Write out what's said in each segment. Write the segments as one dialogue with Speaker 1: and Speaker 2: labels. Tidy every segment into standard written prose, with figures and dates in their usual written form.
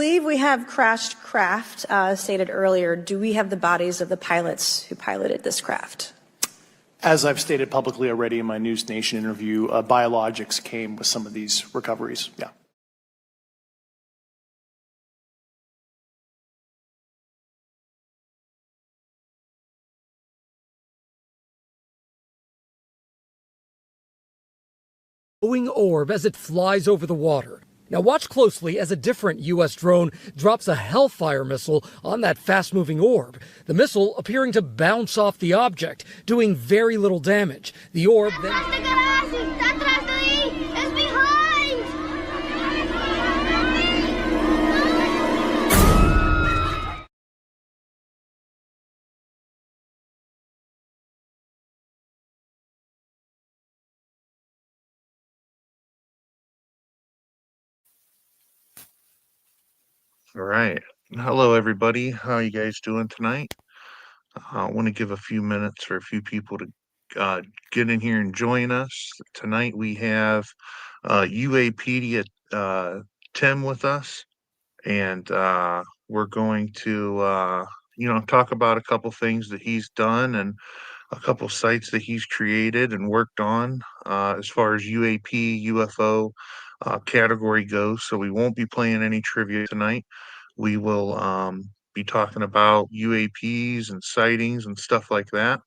Speaker 1: believe we have crashed craft stated earlier. Do we have the bodies of the pilots who piloted this craft?
Speaker 2: As I've stated publicly already in my News Nation interview, biologics came with some of these recoveries. Yeah.
Speaker 3: Glowing orb as it flies over the water. Now watch closely as a different U.S. drone drops a Hellfire missile on that fast-moving orb. The missile appearing to bounce off the object, doing very little damage. The orb then...
Speaker 4: All right. Hello, everybody. How are you guys doing tonight? I want to give a few minutes for a few people to get in here and join us. Tonight we have Uapedia Tim with us, and we're going to talk about a couple things that he's done and a couple sites that he's created and worked on as far as UAP, UFO category goes. So we won't be playing any trivia tonight. We will be talking about UAPs and sightings and stuff like that.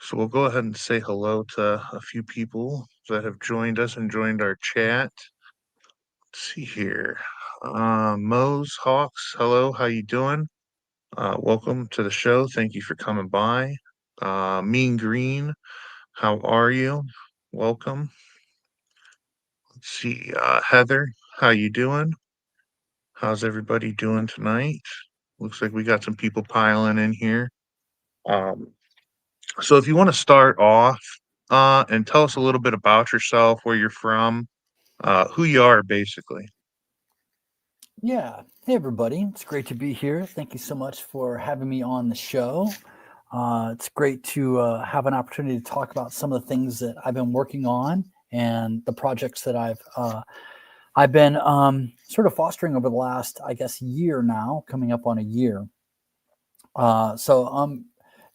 Speaker 4: So we'll go ahead and say hello to a few people that have joined us and joined our chat. Let's see here. Mose Hawks, hello, how you doing? Welcome to the show. Thank you for coming by. Mean Green, how are you? Welcome. Let's see, Heather, how you doing? How's everybody doing tonight? Looks like we got some people piling in here. So if you want to start off and tell us a little bit about yourself, where you're from, who you are, basically.
Speaker 5: Yeah. Hey, everybody. It's great to be here. Thank you so much for having me on the show. It's great to have an opportunity to talk about some of the things that I've been working on and the projects that I've been sort of fostering over the last, I guess, year now, coming up on a year. So I'm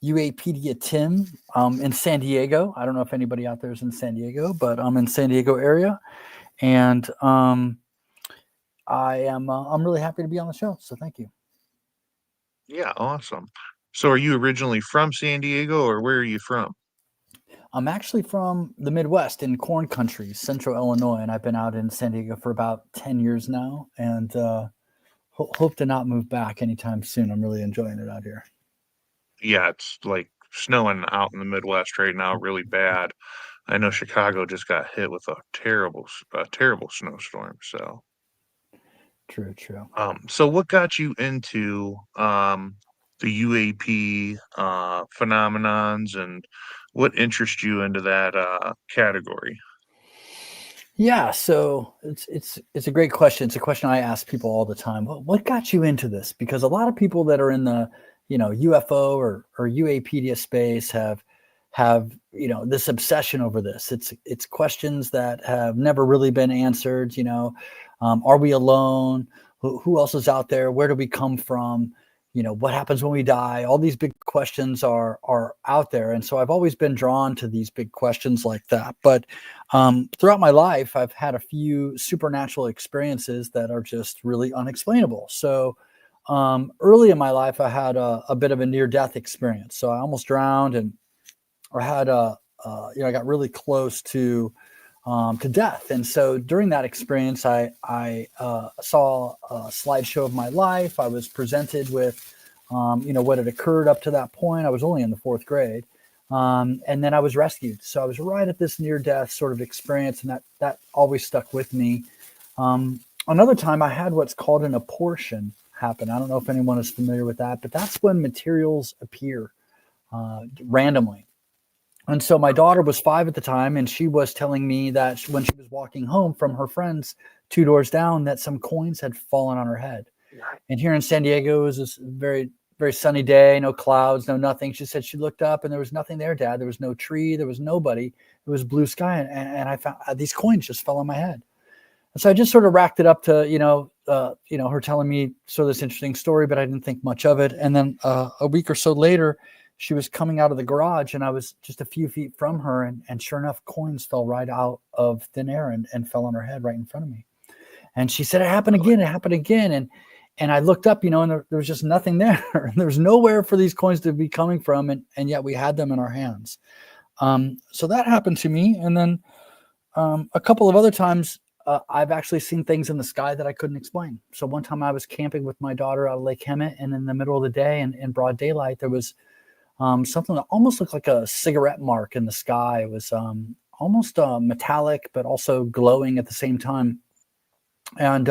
Speaker 5: Uapedia Tim in San Diego. I don't know if anybody out there is in San Diego, but I'm in San Diego area. And I'm really happy to be on the show. So thank you.
Speaker 4: Yeah, awesome. So are you originally from San Diego, or where are you from?
Speaker 5: I'm actually from the Midwest in corn country, central Illinois, and I've been out in San Diego for about 10 years now, and hope to not move back anytime soon. I'm really enjoying it out here.
Speaker 4: Yeah, it's like snowing out in the Midwest right now, really bad. I know Chicago just got hit with a terrible snowstorm. So
Speaker 5: True.
Speaker 4: So what got you into the UAP phenomenons, and what interests you into that category?
Speaker 5: Yeah, so it's a great question. It's a question I ask people all the time. What got you into this? Because a lot of people that are in the UFO or UApedia space have this obsession over this. It's questions that have never really been answered. Are we alone? Who else is out there? Where do we come from? What happens when we die? All these big questions are out there. And so I've always been drawn to these big questions like that. But throughout my life, I've had a few supernatural experiences that are just really unexplainable. So early in my life, I had a bit of a near-death experience. So I almost drowned, and I had I got really close to death. And so during that experience, I saw a slideshow of my life. I was presented with, what had occurred up to that point. I was only in the 4th grade. And then I was rescued. So I was right at this near-death sort of experience, and that always stuck with me. Another time I had what's called an apportion happen. I don't know if anyone is familiar with that, but that's when materials appear randomly. And so my daughter was 5 at the time, and she was telling me that when she was walking home from her friends 2 doors down, that some coins had fallen on her head. And here in San Diego, it was this very, very sunny day, no clouds, no nothing. She said she looked up and there was nothing there, Dad. There was no tree. There was nobody. It was blue sky. And I found these coins just fell on my head. And so I just sort of racked it up to, her telling me sort of this interesting story, but I didn't think much of it. And then a week or so later, she was coming out of the garage, and I was just a few feet from her, and sure enough, coins fell right out of thin air and fell on her head right in front of me. And she said, it happened again. It happened again. And I looked up, and there was just nothing there. There was nowhere for these coins to be coming from. And yet we had them in our hands. So that happened to me. And then a couple of other times, I've actually seen things in the sky that I couldn't explain. So one time I was camping with my daughter out of Lake Hemet, and in the middle of the day and in broad daylight, there was something that almost looked like a cigarette mark in the sky. It was almost metallic, but also glowing at the same time. And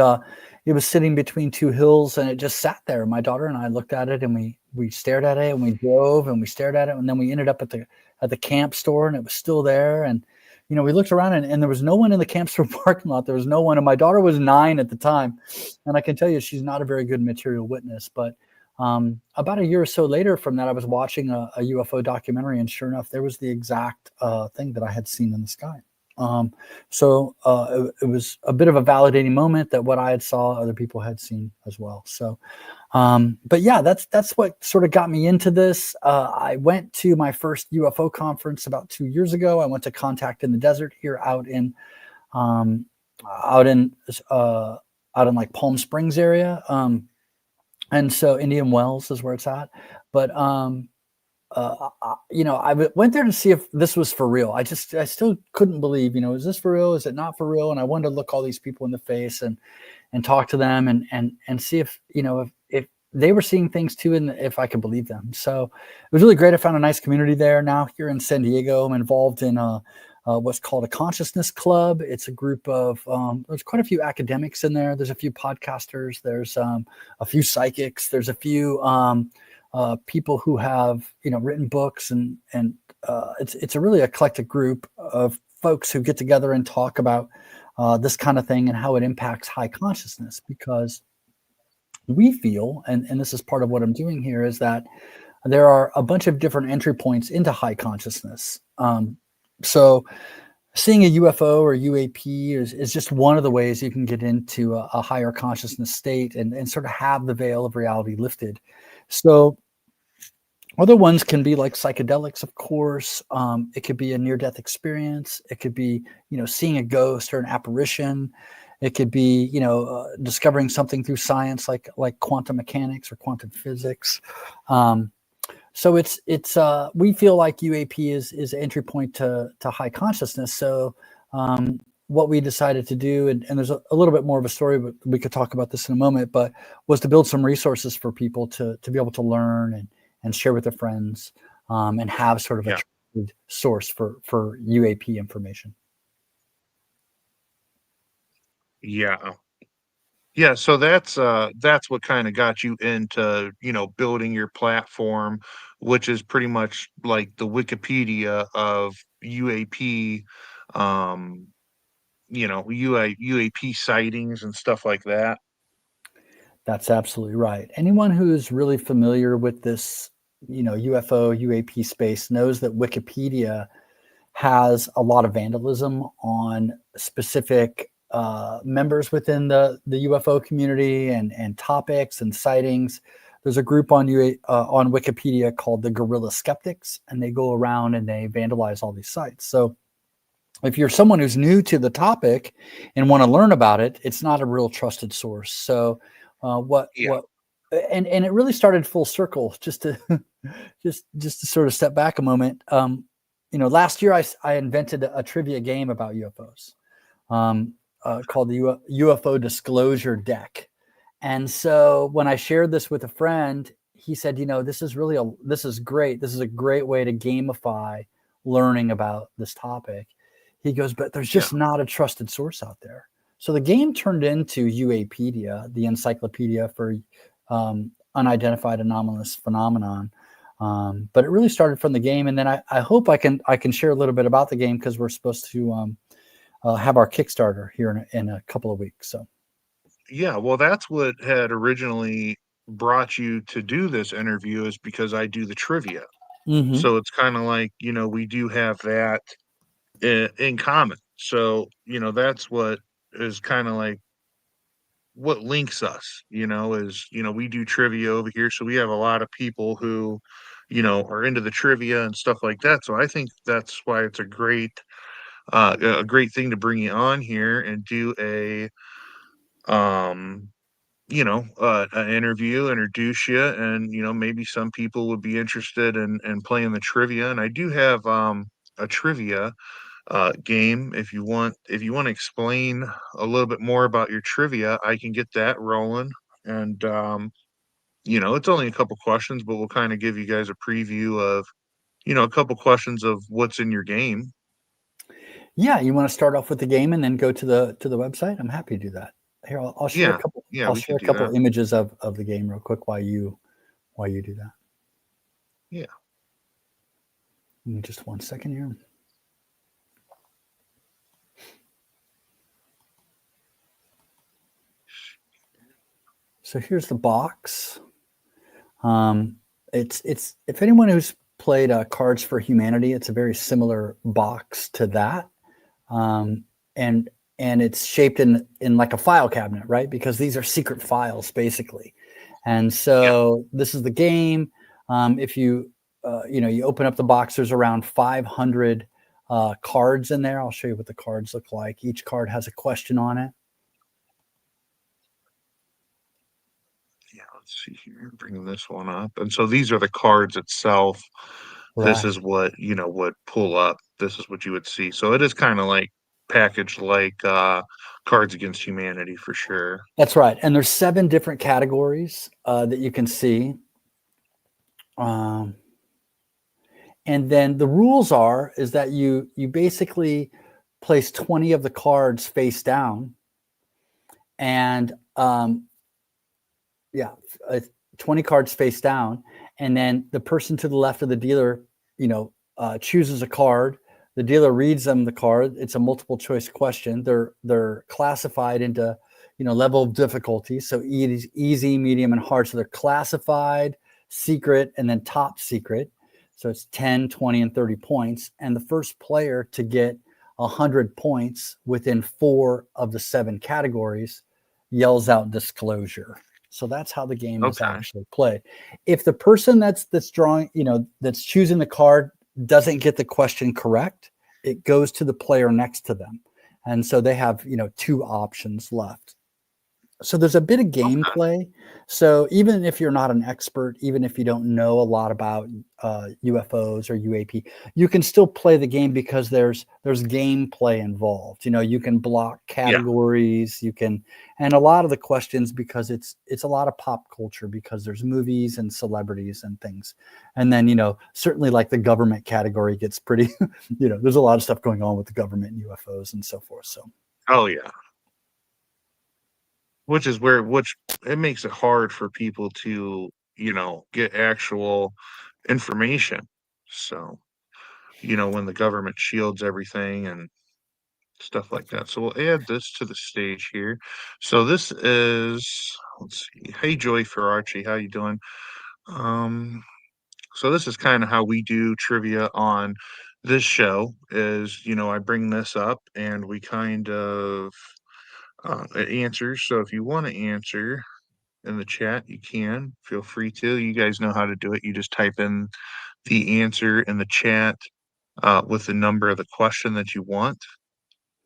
Speaker 5: it was sitting between two hills, and it just sat there. My daughter and I looked at it, and we stared at it, and we drove, and we stared at it, and then we ended up at the camp store, and it was still there. And we looked around, and there was no one in the camp store parking lot. There was no one, and my daughter was 9 at the time, and I can tell you she's not a very good material witness. But about a year or so later from that, I was watching a UFO documentary, and sure enough, there was the exact thing that I had seen in the sky. So it was a bit of a validating moment that what I had saw, other people had seen as well. So, but yeah, that's what sort of got me into this. I went to my first UFO conference about 2 years ago. I went to Contact in the Desert here out in like Palm Springs area. And so Indian Wells is where it's at. But I went there to see if this was for real. I still couldn't believe, is this for real? Is it not for real? And I wanted to look all these people in the face and talk to them and see if they were seeing things too, and if I could believe them. So it was really great. I found a nice community there. Now here in San Diego, I'm involved in what's called a consciousness club. It's a group of, there's quite a few academics in there. There's a few podcasters. There's a few psychics. There's a few people who have written books, and it's a really eclectic group of folks who get together and talk about this kind of thing and how it impacts high consciousness. Because we feel, and this is part of what I'm doing here, is that there are a bunch of different entry points into high consciousness. So seeing a UFO or UAP is just one of the ways you can get into a higher consciousness state and sort of have the veil of reality lifted. So other ones can be like psychedelics, of course. It could be a near-death experience. It could be, seeing a ghost or an apparition. It could be, discovering something through science, like quantum mechanics or quantum physics. So it's we feel like UAP is an entry point to high consciousness. So what we decided to do, and there's a little bit more of a story, but we could talk about this in a moment, but was to build some resources for people to be able to learn and share with their friends, and have sort of a trusted source for UAP information.
Speaker 4: Yeah. Yeah, so that's what kind of got you into, building your platform, which is pretty much like the Wikipedia of UAP, UAP sightings and stuff like that.
Speaker 5: That's absolutely right. Anyone who is really familiar with this, UFO, UAP space knows that Wikipedia has a lot of vandalism on specific members within the UFO community and topics and sightings. There's a group on Wikipedia called the Guerrilla Skeptics, and they go around and they vandalize all these sites. So if you're someone who's new to the topic and want to learn about it, it's not a real trusted source. So and it really started full circle, just to just to sort of step back a moment. Last year I invented a trivia game about UFOs called the UFO Disclosure Deck. And so when I shared this with a friend, he said, this is great. This is a great way to gamify learning about this topic. He goes, but there's just not a trusted source out there. So the game turned into Uapedia, the encyclopedia for unidentified anomalous phenomenon. But it really started from the game. And then I hope I can share a little bit about the game, because we're supposed to have our Kickstarter here in a couple of weeks. So.
Speaker 4: Yeah, well, that's what had originally brought you to do this interview, is because I do the trivia.
Speaker 5: Mm-hmm.
Speaker 4: So it's kind of like, we do have that in common. So, that's what is kind of like what links us, is, we do trivia over here. So we have a lot of people who, are into the trivia and stuff like that. So I think that's why it's a great thing to bring you on here and do um, an interview, introduce you, and, maybe some people would be interested in playing the trivia. And I do have, a trivia game. If you want to explain a little bit more about your trivia, I can get that rolling. And it's only a couple questions, but we'll kind of give you guys a preview of, a couple questions of what's in your game.
Speaker 5: Yeah, you want to start off with the game and then go to the website? I'm happy to do that. Here, I'll share a
Speaker 4: Yeah,
Speaker 5: couple.
Speaker 4: yeah,
Speaker 5: I'll
Speaker 4: we
Speaker 5: share
Speaker 4: could
Speaker 5: a
Speaker 4: do
Speaker 5: couple
Speaker 4: that.
Speaker 5: images of the game real quick while you do that.
Speaker 4: Yeah.
Speaker 5: Give me just 1 second here. So here's the box. It's if anyone who's played Cards for Humanity, it's a very similar box to that, and it's shaped in like a file cabinet, right? Because these are secret files basically, and
Speaker 4: Yeah.
Speaker 5: so this is the game. If you you open up the box, there's around 500 cards in there. I'll show you what the cards look like. Each card has a question on it.
Speaker 4: Yeah, let's see here. Bring this one up. And so these are the cards itself. This
Speaker 5: Right.
Speaker 4: is what, would pull up. This is what you would see. So it is kind of like packaged like Cards Against Humanity for sure.
Speaker 5: That's right. And there's 7 different categories that you can see. Um, and then the rules is that you basically place 20 of the cards face down, and yeah, uh, 20 cards face down, and then the person to the left of the dealer, chooses a card. The dealer reads them the card. It's a multiple choice question. They're classified into level of difficulty. So easy, medium, and hard. So they're classified, secret, and then top secret. So it's 10, 20, and 30 points. And the first player to get 100 points within 4 of the 7 categories yells out disclosure. So that's how the game is
Speaker 4: Okay.
Speaker 5: actually played. If the person that's drawing, that's choosing the card doesn't get the question correct, it goes to the player next to them. And so they have, 2 options left. So there's a bit of
Speaker 4: Okay.
Speaker 5: gameplay. So even if you're not an expert, even if you don't know a lot about UFOs or UAP, you can still play the game because there's gameplay involved. You can block
Speaker 4: Yeah.
Speaker 5: categories, and a lot of the questions, because it's a lot of pop culture, because there's movies and celebrities and things. And then certainly like the government category gets pretty, there's a lot of stuff going on with the government and UFOs and so forth. So
Speaker 4: Oh yeah. Which it makes it hard for people to, get actual information. So, when the government shields everything and stuff like
Speaker 5: that's right.
Speaker 4: that. So we'll add this to the stage here. So this is, let's see. Hey, Joy Ferrarchi, how you doing? Um, so this is kind of how we do trivia on this show is, I bring this up and we kind of it answers. So if you want to answer in the chat, you can. Feel free to. You guys know how to do it. You just type in the answer in the chat with the number of the question that you want.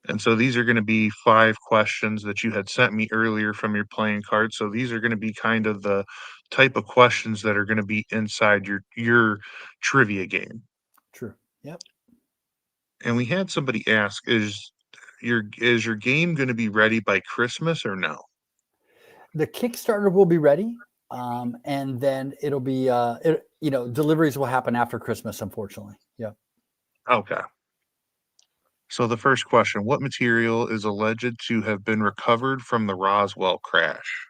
Speaker 4: And so these are going to be 5 questions that you had sent me earlier from your playing card. So these are going to be kind of the type of questions that are going to be inside your trivia game.
Speaker 5: True. Yep.
Speaker 4: And we had somebody ask, is your game going to be ready by Christmas or no?
Speaker 5: The Kickstarter will be ready, and then it'll be deliveries will happen after Christmas, unfortunately. Yeah.
Speaker 4: Okay. So the first question, what material is alleged to have been recovered from the Roswell crash?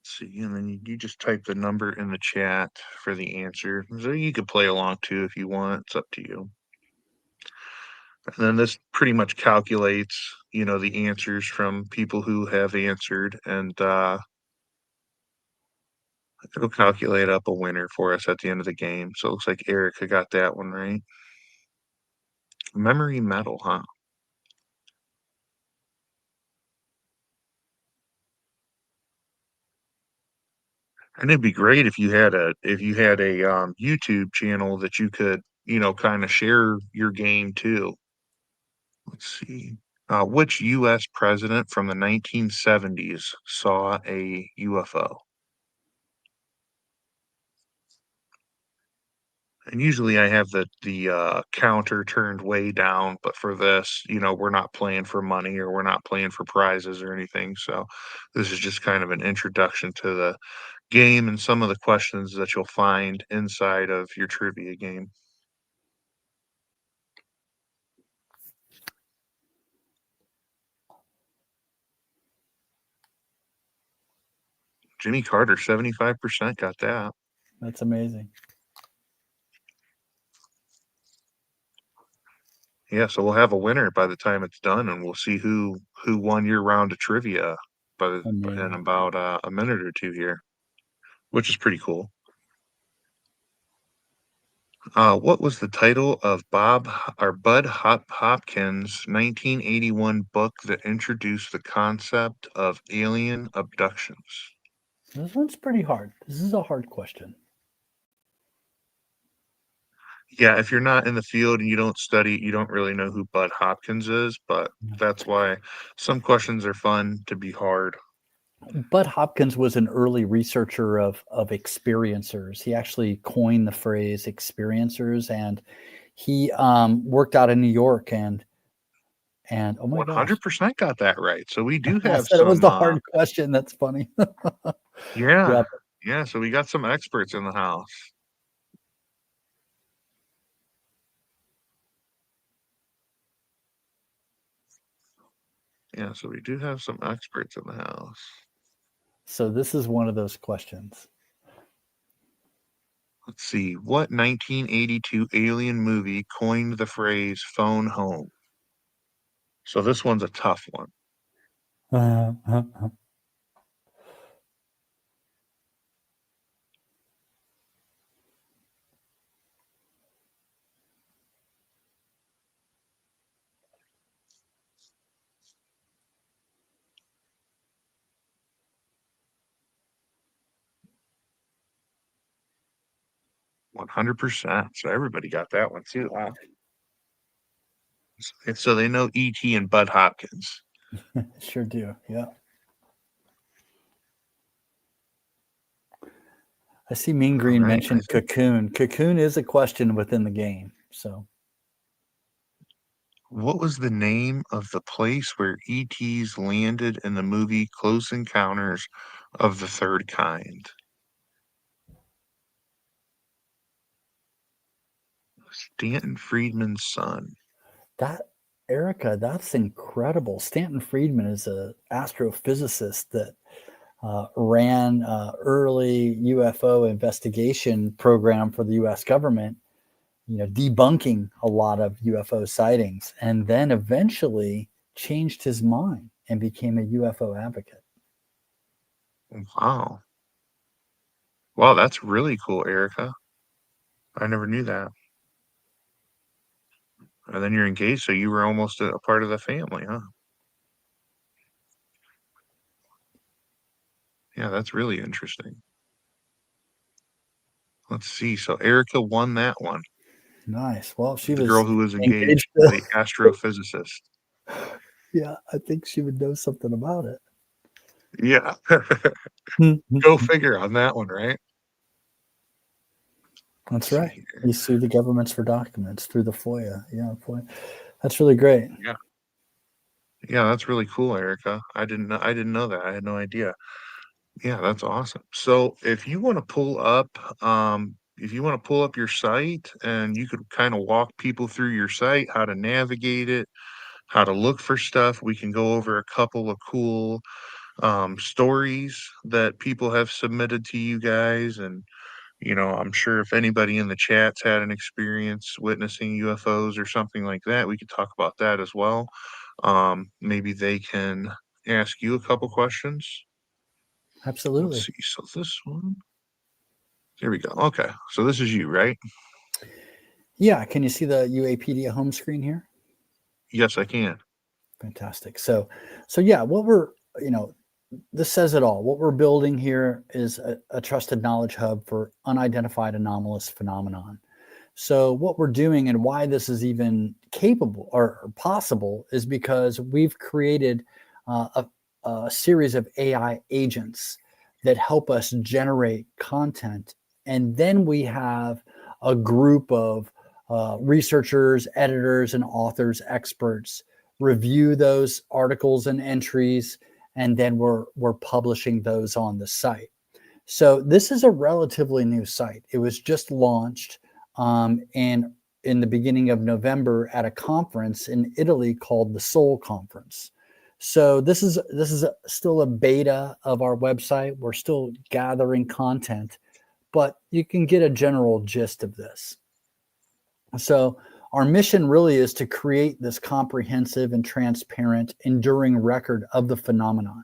Speaker 4: Let's see, and then you just type the number in the chat for the answer. So you could play along too if you want. It's up to you. And then this pretty much calculates, the answers from people who have answered, and it'll calculate up a winner for us at the end of the game. So it looks like Erica got that one right. Memory metal, huh? And it'd be great if you had a YouTube channel that you could, kind of share your game too. Let's see. Which U.S. president from the 1970s saw a UFO? And usually I have the counter turned way down, but for this, we're not playing for money or we're not playing for prizes or anything. So this is just kind of an introduction to the game and some of the questions that you'll find inside of your trivia game. Jimmy Carter, 75% got that.
Speaker 5: That's amazing.
Speaker 4: Yeah, so we'll have a winner by the time it's done, and we'll see who won your round of trivia in
Speaker 5: Amazing.
Speaker 4: about a minute or two here, which is pretty cool. What was the title of Bud Hopkins' 1981 book that introduced the concept of alien abductions?
Speaker 5: This one's pretty hard. This is a hard question.
Speaker 4: Yeah, if you're not in the field and you don't study, you don't really know who Bud Hopkins is, but that's why some questions are fun to be hard.
Speaker 5: Bud Hopkins was an early researcher of experiencers. He actually coined the phrase experiencers, and he worked out in New York. And oh my gosh,
Speaker 4: 100% got that right. So we do
Speaker 5: I
Speaker 4: have
Speaker 5: said it was
Speaker 4: some,
Speaker 5: the hard question. That's funny.
Speaker 4: yeah,
Speaker 5: Yeah.
Speaker 4: yeah. So we got some experts in the house. Yeah, so we do have some experts in the house.
Speaker 5: So this is one of those questions.
Speaker 4: Let's see. What 1982 alien movie coined the phrase phone home? So this one's a tough one.
Speaker 5: Uh,
Speaker 4: 100%. So everybody got that one too. Wow. So they know E.T. and Bud Hopkins.
Speaker 5: Sure do. Yeah. I see Mean
Speaker 4: All
Speaker 5: Green
Speaker 4: right.
Speaker 5: mentioned Cocoon. Cocoon is a question within the game. So
Speaker 4: What was the name of the place where E.T.'s landed in the movie Close Encounters of the Third Kind? Stanton Friedman's son.
Speaker 5: that Erica, that's incredible. Stanton Friedman is an astrophysicist that ran early UFO investigation program for the U.S. government, debunking a lot of UFO sightings, and then eventually changed his mind and became a UFO advocate.
Speaker 4: Wow. Wow, that's really cool, Erica. I never knew that. And then you're engaged, so you were almost a part of the family, huh? Yeah, that's really interesting. Let's see. So Erica won that one.
Speaker 5: Nice. Well, she
Speaker 4: The
Speaker 5: was
Speaker 4: girl who was
Speaker 5: engaged.
Speaker 4: engaged to the astrophysicist.
Speaker 5: Yeah, I think she would know something about it.
Speaker 4: Yeah. Go figure on that one, right?
Speaker 5: That's
Speaker 4: Let's see
Speaker 5: right.
Speaker 4: here.
Speaker 5: You sue the governments for documents through the FOIA. Yeah, FOIA. That's really great.
Speaker 4: Yeah. Yeah, that's really cool, Erica. I didn't know that. I had no idea. Yeah, that's awesome. So if you want to pull up your site and you could kind of walk people through your site, how to navigate it, how to look for stuff, we can go over a couple of cool stories that people have submitted to you guys. And, I'm sure if anybody in the chat's had an experience witnessing UFOs or something like that, we could talk about that as well. Maybe they can ask you a couple questions. Let's
Speaker 5: Absolutely.
Speaker 4: see. So this one, here we go. Okay. So this is you, right?
Speaker 5: Yeah. Can you see the Uapedia home screen here?
Speaker 4: Yes, I can.
Speaker 5: Fantastic. So yeah, what we're, this says it all. What we're building here is a trusted knowledge hub for unidentified anomalous phenomenon. So what we're doing and why this is even capable or possible is because we've created a series of AI agents that help us generate content. And then we have a group of researchers, editors, and authors, experts review those articles and entries, and then we're publishing those on the site. So this is a relatively new site. It was just launched in the beginning of November at a conference in Italy called the Soul Conference. So this is still a beta of our website. We're still gathering content, but you can get a general gist of this. So our mission really is to create this comprehensive and transparent, enduring record of the phenomenon.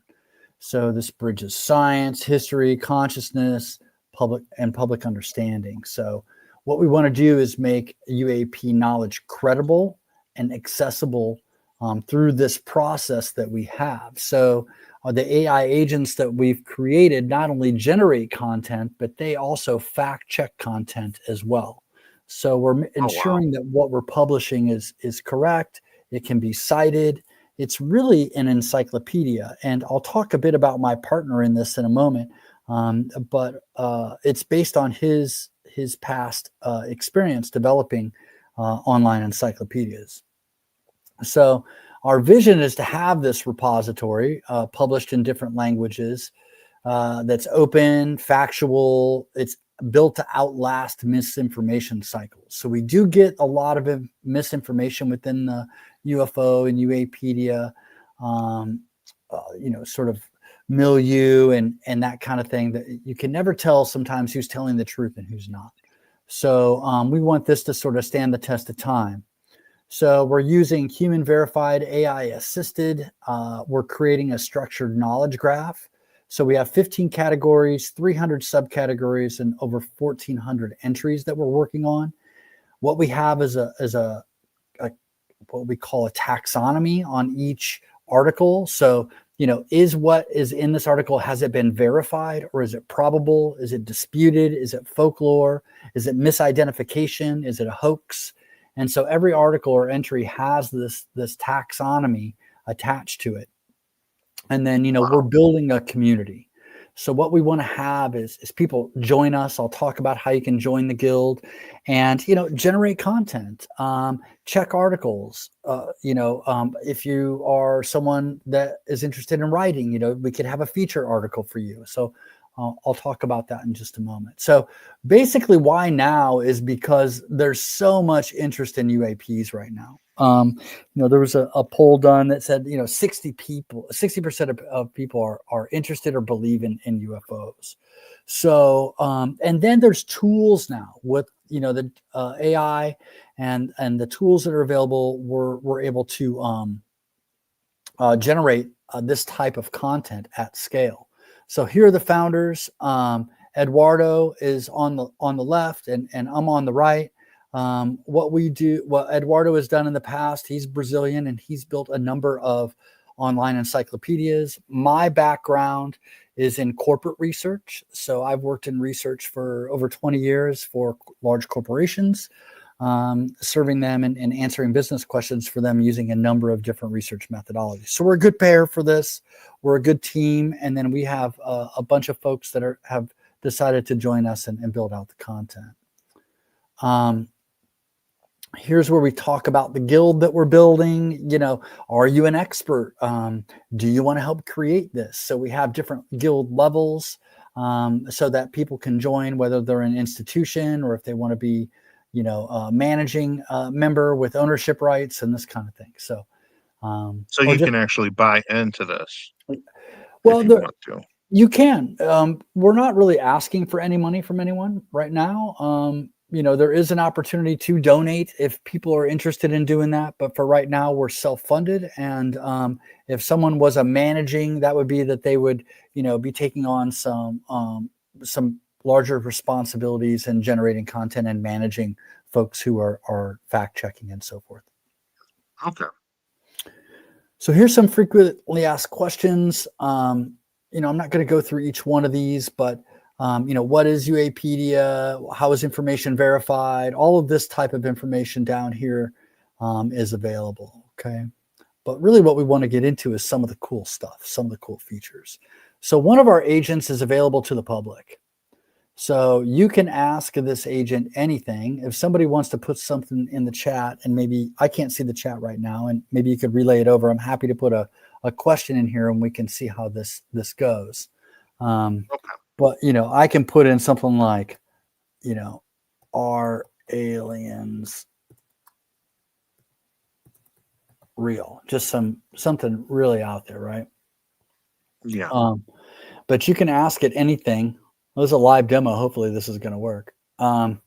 Speaker 5: So this bridges science, history, consciousness, public understanding. So what we want to do is make UAP knowledge credible and accessible through this process that we have. So the AI agents that we've created not only generate content, but they also fact check content as well. So we're ensuring that what we're publishing is correct. It can be cited. It's really an encyclopedia. And I'll talk a bit about my partner in this in a moment. But it's based on his past experience developing online encyclopedias. So our vision is to have this repository published in different languages that's open, factual. It's built to outlast misinformation cycles. So we do get a lot of misinformation within the UFO and Uapedia, sort of milieu and that kind of thing, that you can never tell sometimes who's telling the truth and who's not. So we want this to sort of stand the test of time. So we're using human verified, AI assisted. We're creating a structured knowledge graph. So we have 15 categories, 300 subcategories, and over 1,400 entries that we're working on. What we have is a what we call a taxonomy on each article. So, is what is in this article, has it been verified, or is it probable? Is it disputed? Is it folklore? Is it misidentification? Is it a hoax? And so every article or entry has this taxonomy attached to it. And then, we're building a community. So what we want to have is people join us. I'll talk about how you can join the guild and, generate content, check articles. If you are someone that is interested in writing, we could have a feature article for you. So I'll talk about that in just a moment. So basically why now is because there's so much interest in UAPs right now. There was a poll done that said, 60% of people are interested or believe in UFOs. So, and then there's tools now with, the AI and the tools that are available. We're able to generate this type of content at scale. So here are the founders. Eduardo is on the left and I'm on the right. What Eduardo has done in the past, he's Brazilian and he's built a number of online encyclopedias. My background is in corporate research. So I've worked in research for over 20 years for large corporations, serving them and answering business questions for them using a number of different research methodologies. So we're a good pair for this. We're a good team. And then we have a bunch of folks that have decided to join us and build out the content. Here's where we talk about the guild that we're building. Are you an expert? Do you want to help create this? So we have different guild levels so that people can join, whether they're an institution or if they want to be, managing member with ownership rights and this kind of thing. So
Speaker 4: you can actually buy into this.
Speaker 5: Well,
Speaker 4: if you want to.
Speaker 5: You can. We're not really asking for any money from anyone right now. There is an opportunity to donate if people are interested in doing that. But for right now, we're self-funded. And if someone was a managing, that would be that they would, be taking on some larger responsibilities and generating content and managing folks who are fact checking and so forth.
Speaker 4: Okay.
Speaker 5: So here's some frequently asked questions. I'm not going to go through each one of these, but what is Uapedia? How is information verified? All of this type of information down here is available. Okay. But really what we want to get into is some of the cool stuff, some of the cool features. So one of our agents is available to the public. So you can ask this agent anything. If somebody wants to put something in the chat, and maybe I can't see the chat right now, and maybe you could relay it over, I'm happy to put a question in here and we can see how this goes. But, I can put in something like, are aliens real? Just something really out there, right?
Speaker 4: Yeah.
Speaker 5: But you can ask it anything. Well, this is a live demo. Hopefully this is going to work. And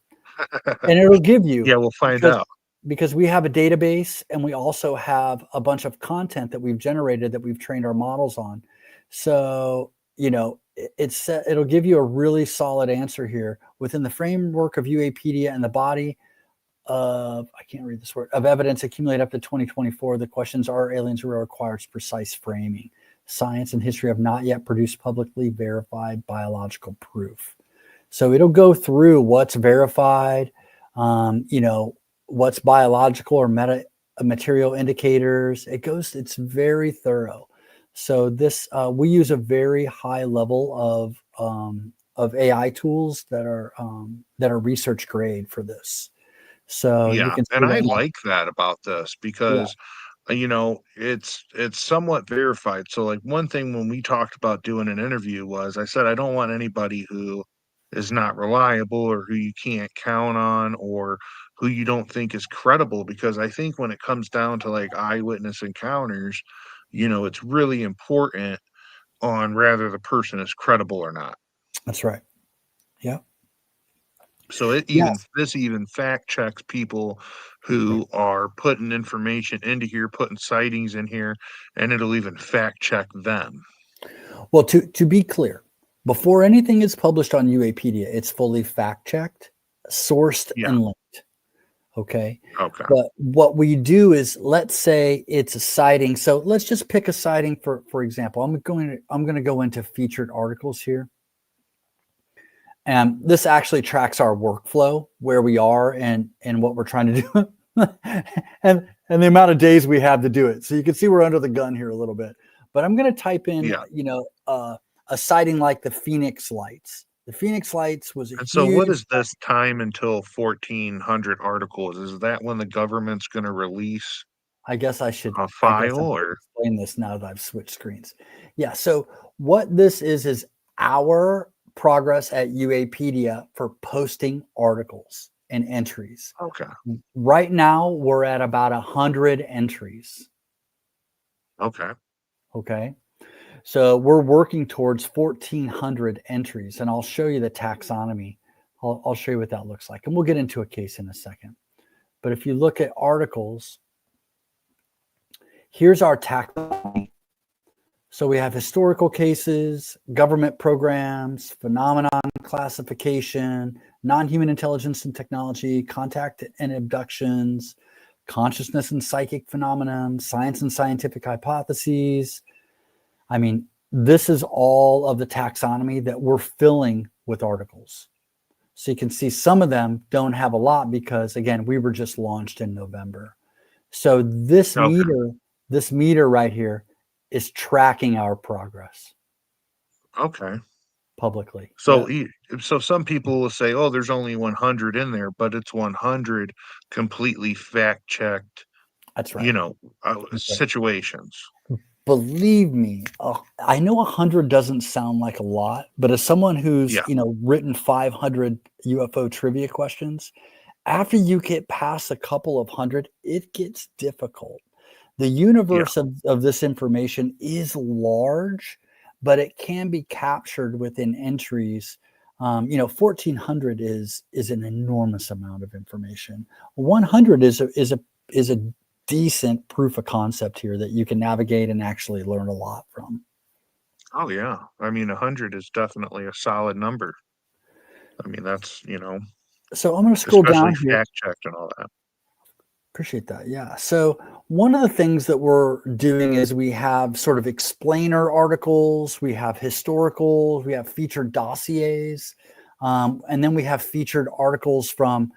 Speaker 5: it'll give you.
Speaker 4: Yeah, we'll find out.
Speaker 5: Because we have a database and we also have a bunch of content that we've generated that we've trained our models on. So, it'll give you a really solid answer here within the framework of Uapedia and the body of, I can't read this word, of evidence accumulated up to 2024. The questions, are aliens real, requires precise framing. Science and history have not yet produced publicly verified biological proof. So it'll go through what's verified, what's biological or material indicators. It's very thorough. So this, we use a very high level of AI tools that are research grade for this. So you
Speaker 4: Yeah,
Speaker 5: can see
Speaker 4: and I
Speaker 5: that.
Speaker 4: like that about this because it's somewhat verified. So like one thing when we talked about doing an interview was I said I don't want anybody who is not reliable or who you can't count on or who you don't think is credible, because I think when it comes down to like eyewitness encounters, it's really important on whether the person is credible or not.
Speaker 5: That's right. Yeah.
Speaker 4: So
Speaker 5: Yes.
Speaker 4: this even fact checks people who are putting information into here, putting sightings in here, and it'll even fact check them.
Speaker 5: Well, to be clear, before anything is published on Uapedia, it's fully fact checked, sourced,
Speaker 4: Yeah.
Speaker 5: and linked. Okay.
Speaker 4: Okay.
Speaker 5: But what we do is, let's say it's a sighting. So let's just pick a sighting for example. I'm going to go into featured articles here. And this actually tracks our workflow, where we are and what we're trying to do and the amount of days we have to do it. So you can see we're under the gun here a little bit. But I'm going to type in, a sighting like the Phoenix Lights. The Phoenix Lights was a
Speaker 4: And so
Speaker 5: huge.
Speaker 4: what is this time until 1400 articles? Is that when the government's going to release
Speaker 5: I guess I should
Speaker 4: a
Speaker 5: I guess I
Speaker 4: file
Speaker 5: should
Speaker 4: or?
Speaker 5: explain this now that I've switched screens. Yeah. So what this is our progress at Uapedia for posting articles and entries.
Speaker 4: Okay.
Speaker 5: Right now, we're at about 100 entries.
Speaker 4: Okay.
Speaker 5: Okay. So we're working towards 1,400 entries, and I'll show you the taxonomy. I'll show you what that looks like, and we'll get into a case in a second. But if you look at articles, here's our taxonomy. So we have historical cases, government programs, phenomenon classification, non-human intelligence and technology, contact and abductions, consciousness and psychic phenomenon, science and scientific hypotheses. I mean, this is all of the taxonomy that we're filling with articles. So you can see some of them don't have a lot because, again, we were just launched in November. So this meter right here is tracking our progress
Speaker 4: Okay.
Speaker 5: publicly.
Speaker 4: So so some people will say, "Oh, there's only 100 in there," but it's 100 completely fact checked,
Speaker 5: That's right.
Speaker 4: situations.
Speaker 5: Believe me, I know 100 doesn't sound like a lot, but as someone who's written 500 UFO trivia questions, after you get past a couple of hundred, it gets difficult. The universe of this information is large, but it can be captured within entries. 1,400 is an enormous amount of information. 100 is a decent proof of concept here that you can navigate and actually learn a lot from.
Speaker 4: Oh yeah, I mean 100 is definitely a solid number. I mean that's
Speaker 5: So I'm going to scroll down
Speaker 4: especially
Speaker 5: here.
Speaker 4: fact checked and all that.
Speaker 5: Appreciate that. Yeah. So one of the things that we're doing is we have sort of explainer articles, we have historicals, we have featured dossiers, and then we have featured articles from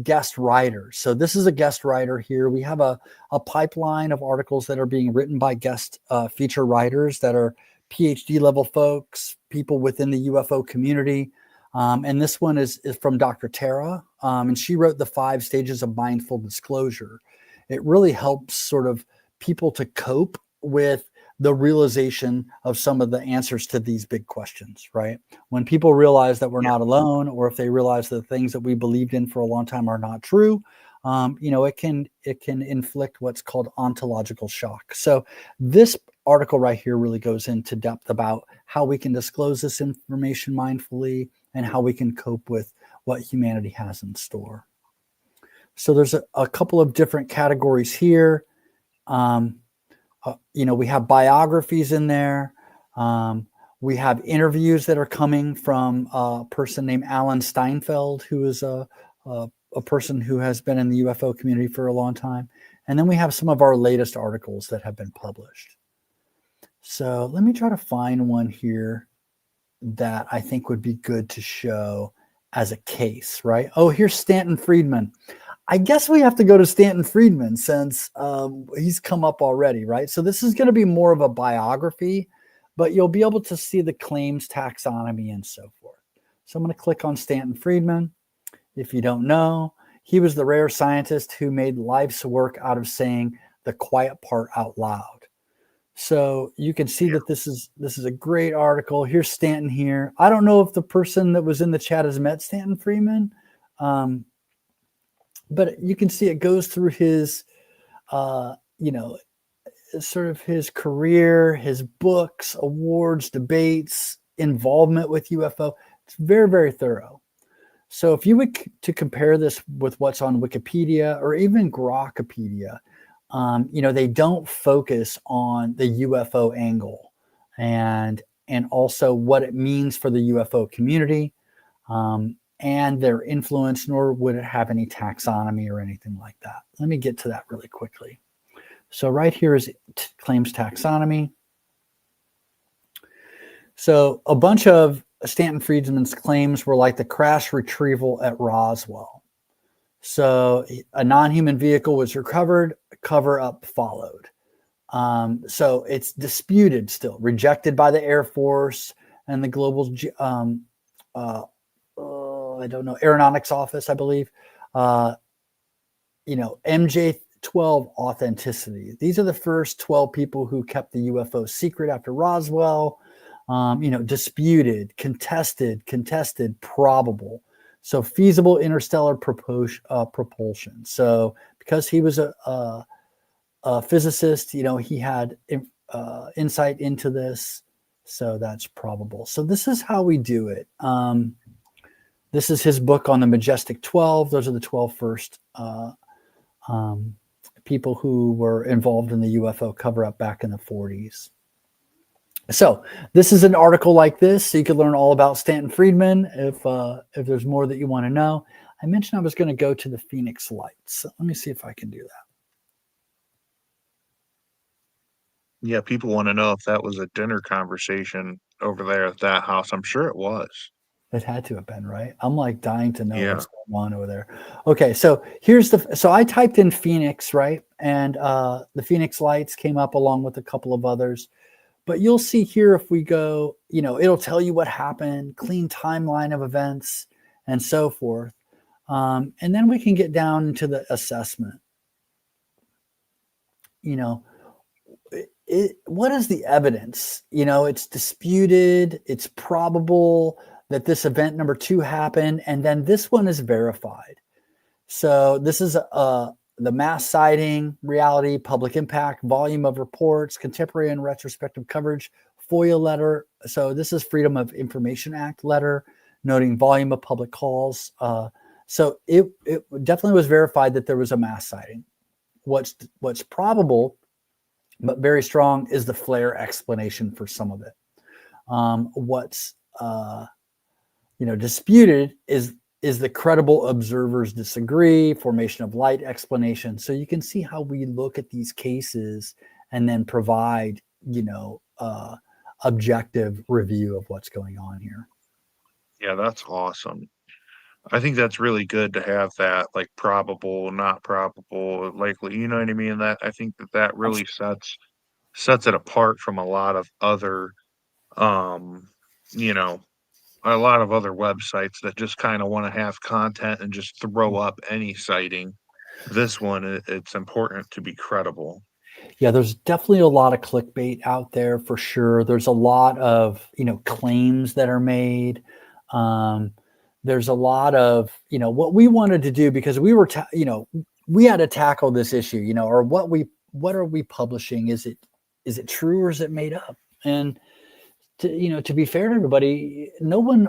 Speaker 5: guest writers. So this is a guest writer here. We have a pipeline of articles that are being written by guest feature writers that are PhD level folks, people within the UFO community. And this one is from Dr. Tara, and she wrote the 5 stages of mindful disclosure. It really helps sort of people to cope with the realization of some of the answers to these big questions, right? When people realize that we're not alone, or if they realize the things that we believed in for a long time are not true, it can inflict what's called ontological shock. So this article right here really goes into depth about how we can disclose this information mindfully and how we can cope with what humanity has in store. So there's a couple of different categories here. We have biographies in there. We have interviews that are coming from a person named Alan Steinfeld, who is a person who has been in the UFO community for a long time. And then we have some of our latest articles that have been published. So let me try to find one here that I think would be good to show as a case, right? Oh, here's Stanton Friedman. I guess we have to go to Stanton Friedman since he's come up already, right? So this is going to be more of a biography, but you'll be able to see the claims taxonomy and so forth. So I'm going to click on Stanton Friedman. If you don't know, he was the rare scientist who made life's work out of saying the quiet part out loud. So you can see that this is a great article. Here's Stanton here. I don't know if the person that was in the chat has met Stanton Friedman, but you can see it goes through his, sort of his career, his books, awards, debates, involvement with UFO. It's very, very thorough. So if you were to compare this with what's on Wikipedia or even Grokopedia, they don't focus on the UFO angle and also what it means for the UFO community and their influence, nor would it have any taxonomy or anything like that. Let me get to that really quickly. So right here is claims taxonomy. So a bunch of Stanton Friedman's claims were like the crash retrieval at Roswell. So a non-human vehicle was recovered, cover-up followed. So it's disputed still, rejected by the Air Force and the Global, Aeronautics Office, I believe. MJ-12 authenticity. These are the first 12 people who kept the UFO secret after Roswell. Disputed, contested, probable. So feasible interstellar propulsion. So because he was a physicist, he had insight into this. So that's probable. So this is how we do it. This is his book on the Majestic 12. Those are the 12 first people who were involved in the UFO cover-up back in the 40s. So this is an article like this, so you could learn all about Stanton Friedman if there's more that you want to know. I mentioned I was going to go to the Phoenix Lights. So let me see if I can do that.
Speaker 4: Yeah, people want to know if that was a dinner conversation over there at that house. I'm sure it was.
Speaker 5: It had to have been, right? I'm like dying to know
Speaker 4: Yeah.
Speaker 5: what's going on over there. Okay, so so I typed in Phoenix, right? And the Phoenix Lights came up along with a couple of others. But you'll see here if we go, it'll tell you what happened, clean timeline of events, and so forth. And then we can get down into the assessment. What is the evidence? It's disputed, it's probable that this event number 2 happened, and then this one is verified. So this is the mass sighting, reality, public impact, volume of reports, contemporary and retrospective coverage, FOIA letter. So this is Freedom of Information Act letter, noting volume of public calls. So it definitely was verified that there was a mass sighting. What's probable, but very strong, is the flare explanation for some of it. What's disputed is is the credible observers disagree, formation of light explanation. So you can see how we look at these cases and then provide, objective review of what's going on here.
Speaker 4: Yeah, that's awesome. I think that's really good to have that, like, probable, not probable, likely, you know what I mean? That I think that really sets it apart from a lot of other, um, you know, a lot of other websites that just kinda wanna have content and just throw up any sighting. This one, it's important to be credible.
Speaker 5: Yeah, there's definitely a lot of clickbait out there for sure. There's a lot of, claims that are made. Um, there's a lot of, what we wanted to do because we were, we had to tackle this issue, or what are we publishing? Is it true or is it made up? And to be fair to everybody, no one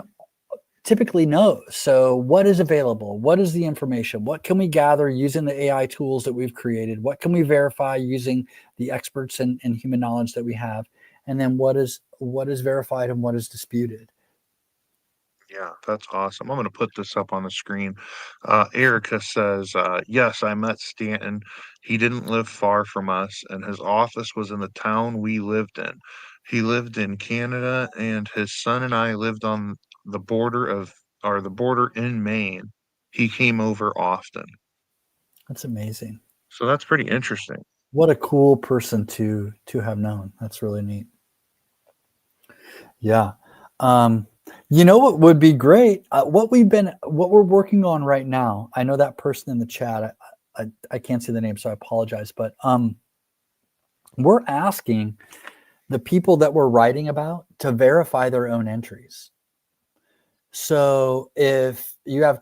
Speaker 5: typically knows. So what is available? What is the information? What can we gather using the AI tools that we've created? What can we verify using the experts and human knowledge that we have? And then what is verified and what is disputed?
Speaker 4: Yeah, that's awesome. I'm gonna put this up on the screen. Erica says, "Yes, I met Stanton. He didn't live far from us, and his office was in the town we lived in. He lived in Canada, and his son and I lived on the border in Maine. He came over often."
Speaker 5: That's amazing.
Speaker 4: So that's pretty interesting.
Speaker 5: What a cool person to have known. That's really neat. Yeah. What would be great? What we're working on right now. I know that person in the chat. I can't see the name, so I apologize. But we're asking the people that we're writing about to verify their own entries. So if you have,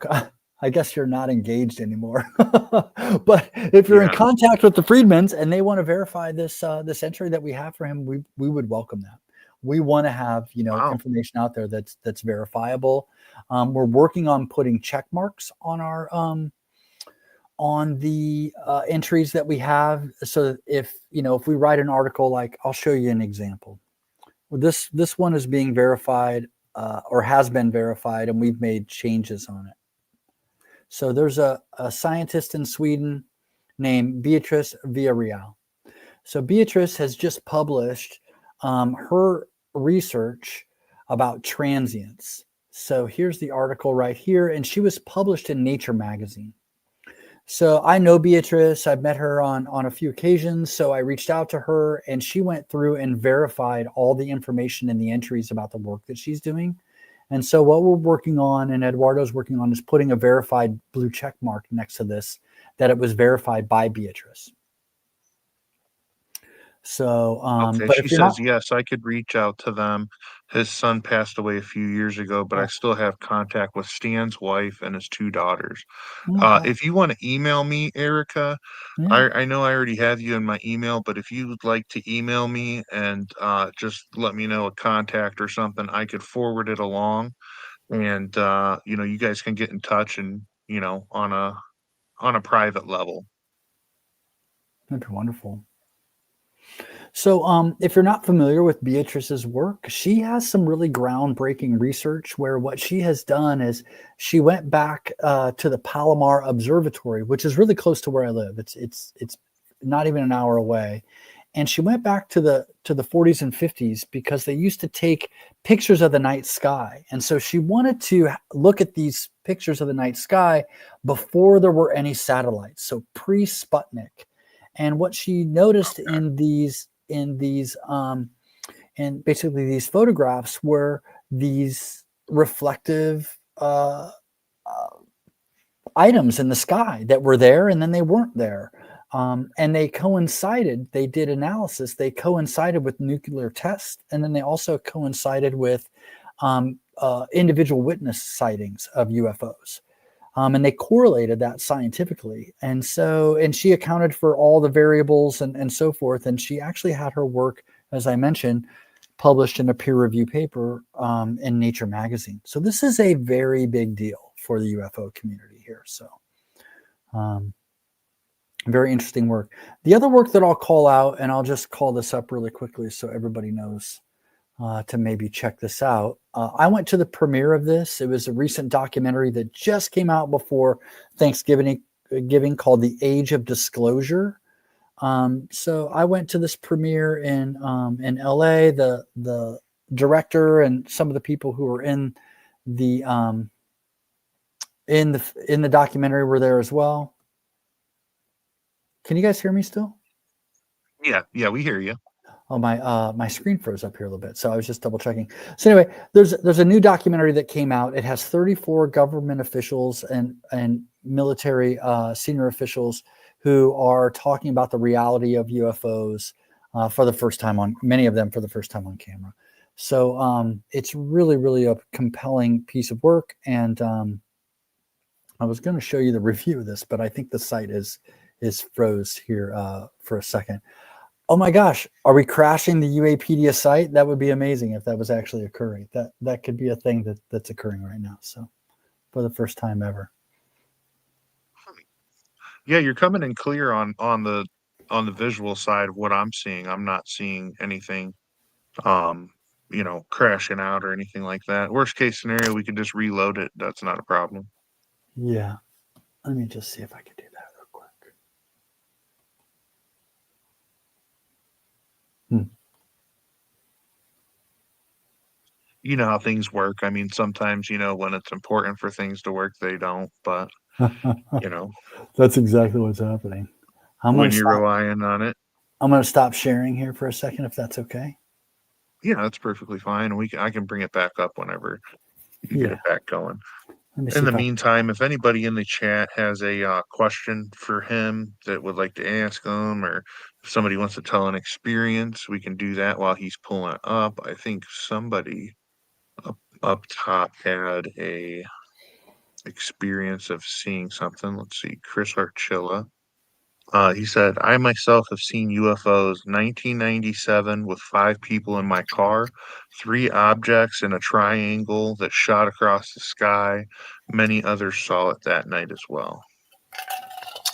Speaker 5: I guess you're not engaged anymore, but if you're in
Speaker 4: Yeah.
Speaker 5: contact with the Friedmans and they want to verify this entry that we have for him, we would welcome that. We want to have
Speaker 4: Wow.
Speaker 5: information out there that's verifiable. We're working on putting check marks on our on the entries that we have. So that if we write an article, like I'll show you an example. This one is being verified or has been verified, and we've made changes on it. So there's a scientist in Sweden named Beatrice Villarreal. So Beatrice has just published her research about transients. So here's the article right here, and she was published in Nature magazine. So I know Beatrice. I've met her on a few occasions. So I reached out to her, and she went through and verified all the information in the entries about the work that she's doing. And so what we're working on, and Eduardo's working on, is putting a verified blue check mark next to this, that it was verified by Beatrice. So,
Speaker 4: Okay,
Speaker 5: but
Speaker 4: she
Speaker 5: if you're not,
Speaker 4: says, "Yes, I could reach out to them. His son passed away a few years ago, but I still have contact with Stan's wife and his 2 daughters."
Speaker 5: okay,
Speaker 4: If you wanna email me, Erica,
Speaker 5: yeah,
Speaker 4: I know I already have you in my email, but if you would like to email me and, just let me know a contact or something, I could forward it along, and, you guys can get in touch and, on a private level.
Speaker 5: that'd be wonderful. So, if you're not familiar with Beatrice's work, she has some really groundbreaking research where what she has done is she went back to the Palomar Observatory, which is really close to where I live. It's not even an hour away, and she went back to the 40s and 50s because they used to take pictures of the night sky, and so she wanted to look at these pictures of the night sky before there were any satellites, so pre-Sputnik. And what she noticed in basically these photographs were these reflective items in the sky that were there and then they weren't there. And they coincided, they did analysis, they coincided with nuclear tests, and then they also coincided with individual witness sightings of UFOs. And they correlated that scientifically. And she accounted for all the variables and so forth. And she actually had her work, as I mentioned, published in a peer review paper in Nature magazine. So this is a very big deal for the UFO community here. So very interesting work. The other work that I'll call out, and I'll just call this up really quickly so everybody knows to maybe check this out. I went to the premiere of this. It was a recent documentary that just came out before Thanksgiving, called "The Age of Disclosure." So I went to this premiere in LA. The director and some of the people who were the in the documentary were there as well. Can you guys hear me still?
Speaker 4: Yeah, we hear you.
Speaker 5: Oh, my screen froze up here a little bit, so I was just double checking. So anyway, there's a new documentary that came out. It has 34 government officials and military senior officials who are talking about the reality of UFOs for the first time many of them for the first time on camera. So it's really a compelling piece of work. And I was going to show you the review of this, but I think the site is froze here for a second. Oh my gosh, are we crashing the Uapedia site? That would be amazing if that was actually occurring. That could be a thing that's occurring right now. So for the first time ever.
Speaker 4: Yeah, you're coming in clear on the visual side of what I'm seeing. I'm not seeing anything um, crashing out or anything like that. Worst case scenario, we could just reload it. That's not a problem.
Speaker 5: Yeah. Let me just see if I can do that real quick.
Speaker 4: You know how things work. I mean, sometimes, when it's important for things to work, they don't. But, you know,
Speaker 5: That's exactly what's happening. I'm
Speaker 4: when
Speaker 5: gonna
Speaker 4: you're
Speaker 5: stop.
Speaker 4: relying on it,
Speaker 5: I'm gonna stop sharing here for a second, if that's okay.
Speaker 4: yeah, that's perfectly fine. I can bring it back up whenever you get
Speaker 5: Yeah.
Speaker 4: it back going.
Speaker 5: Let me
Speaker 4: In
Speaker 5: see
Speaker 4: the
Speaker 5: if I.
Speaker 4: meantime, if anybody in the chat has a question for him that would like to ask him, or if somebody wants to tell an experience, we can do that while he's pulling it up. I think somebody up top had a experience of seeing something. Let's see, Chris Archilla. He said, I myself have seen UFOs 1997 with 5 people in my car, 3 objects in a triangle that shot across the sky. Many others saw it that night as well.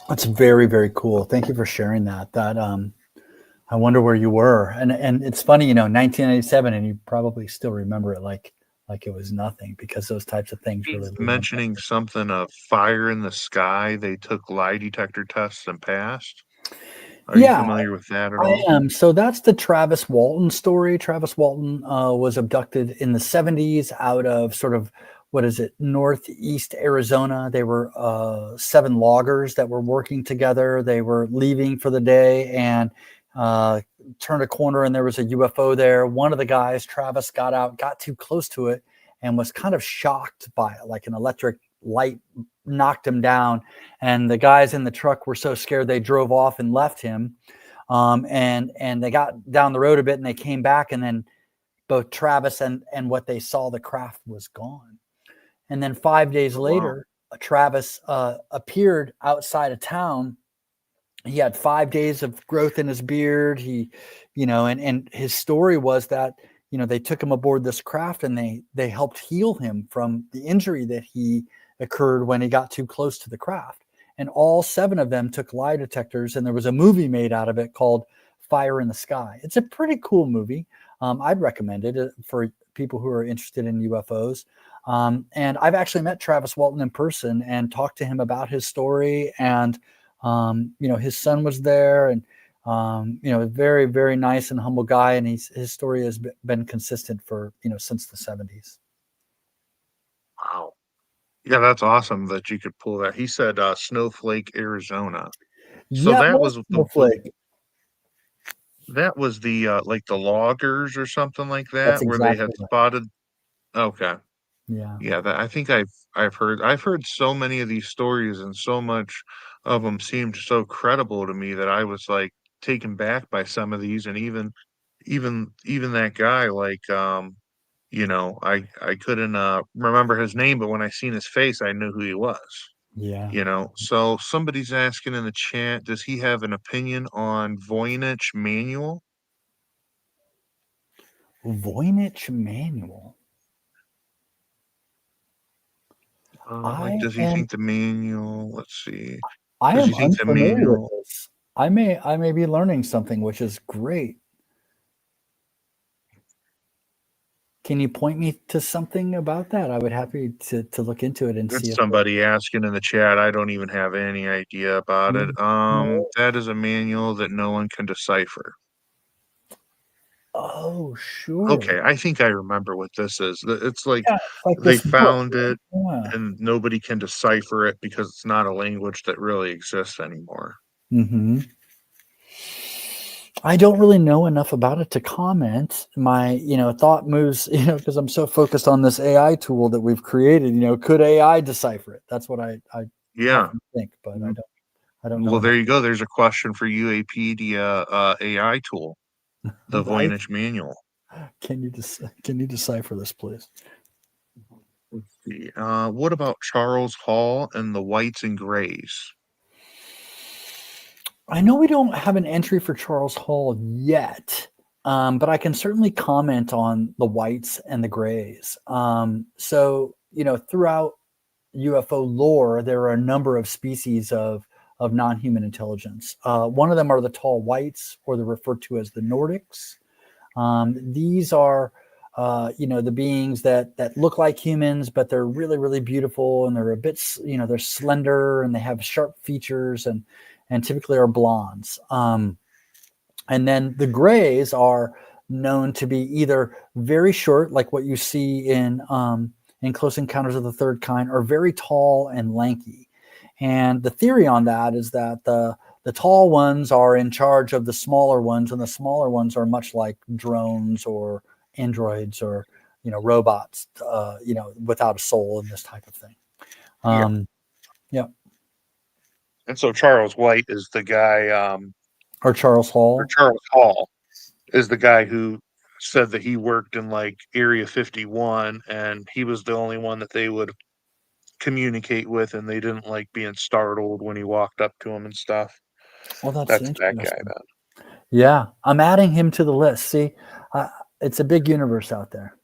Speaker 5: That's very cool. Thank you for sharing that. I wonder where you were. And it's funny, 1997, and you probably still remember it like it was nothing, because those types of things really
Speaker 4: He's
Speaker 5: leave an impression.
Speaker 4: mentioning something of fire in the sky. They took lie detector tests and passed. Are you
Speaker 5: Yeah,
Speaker 4: familiar with that at
Speaker 5: I
Speaker 4: all?
Speaker 5: am. So that's the Travis Walton story. Travis Walton was abducted in the 70s out of sort of, what is it, northeast Arizona. They were 7 loggers that were working together. They were leaving for the day and turned a corner, and there was a UFO there. One of the guys, Travis, got out, got too close to it, and was kind of shocked by it, like an electric light knocked him down. And the guys in the truck were so scared they drove off and left him. And they got down the road a bit, and they came back, and then both Travis and what they saw, the craft was gone. And then 5 days
Speaker 4: Oh, wow.
Speaker 5: later, Travis appeared outside of town. He had 5 days of growth in his beard. And his story was that, they took him aboard this craft, and they helped heal him from the injury that he occurred when he got too close to the craft. And all 7 of them took lie detectors, and there was a movie made out of it called Fire in the Sky. It's a pretty cool movie. I'd recommend it for people who are interested in UFOs. And I've actually met Travis Walton in person and talked to him about his story. And his son was there, and a very nice and humble guy. And his story has been consistent for, since the 70s.
Speaker 4: Wow. Yeah, that's awesome that you could pull that. He said Snowflake, Arizona. So
Speaker 5: Yeah, it was Snowflake.
Speaker 4: that was the like the loggers or something like
Speaker 5: That's
Speaker 4: that, where they had
Speaker 5: exactly right.
Speaker 4: spotted. Okay.
Speaker 5: Yeah.
Speaker 4: Yeah, that I think I've heard so many of these stories, and so much of them seemed so credible to me that I was like taken back by some of these. And even that guy, like I couldn't remember his name, but when I seen his face, I knew who he was.
Speaker 5: Yeah.
Speaker 4: So somebody's asking in the chat, does he have an opinion on Voynich manual?
Speaker 5: Voynich manual.
Speaker 4: Like,
Speaker 5: I
Speaker 4: does he
Speaker 5: am
Speaker 4: think the manual, let's see,
Speaker 5: I
Speaker 4: does he
Speaker 5: am
Speaker 4: think the
Speaker 5: unfamiliar with
Speaker 4: manual,
Speaker 5: this. I may be learning something, which is great. Can you point me to something about that? I would happy to look into it and see
Speaker 4: It's
Speaker 5: if.
Speaker 4: somebody asking in the chat. I don't even have any idea about it.
Speaker 5: No.
Speaker 4: That is a manual that no one can decipher.
Speaker 5: Oh, sure.
Speaker 4: Okay, I think I remember what this is. It's like
Speaker 5: Yeah, it's like
Speaker 4: they
Speaker 5: this book.
Speaker 4: found it
Speaker 5: Yeah.
Speaker 4: and nobody can decipher it because it's not a language that really exists anymore.
Speaker 5: Hmm. I don't really know enough about it to comment. My, thought moves, because I'm so focused on this AI tool that we've created. Could AI decipher it? That's what I
Speaker 4: Yeah.
Speaker 5: often think, but
Speaker 4: Mhm.
Speaker 5: I don't know
Speaker 4: Well,
Speaker 5: enough.
Speaker 4: there you go. There's a question for Uapedia AI tool, the
Speaker 5: Right?
Speaker 4: Voynich manual.
Speaker 5: Can you decipher this, please?
Speaker 4: Let's see. What about Charles Hall and the whites and grays?
Speaker 5: I know we don't have an entry for Charles Hall yet, but I can certainly comment on the whites and the grays. So, throughout UFO lore, there are a number of species of non-human intelligence. One of them are the tall whites, or they're referred to as the Nordics. These are, the beings that look like humans, but they're really, really beautiful, and they're a bit, they're slender, and they have sharp features, and typically are blondes. And then the grays are known to be either very short, like what you see in Close Encounters of the Third Kind, or very tall and lanky. And the theory on that is that the tall ones are in charge of the smaller ones, and the smaller ones are much like drones or androids or robots, without a soul and this type of thing.
Speaker 4: Yeah.
Speaker 5: Um, yeah,
Speaker 4: And so Charles White is the guy,
Speaker 5: or Charles
Speaker 4: or
Speaker 5: Hall.
Speaker 4: Charles Hall is the guy who said that he worked in like Area 51 and he was the only one that they would communicate with and they didn't like being startled when he walked up to him and stuff.
Speaker 5: Well, that's
Speaker 4: That's that guy
Speaker 5: interesting.
Speaker 4: then.
Speaker 5: Yeah, I'm adding him to the list. See, it's a big universe out there.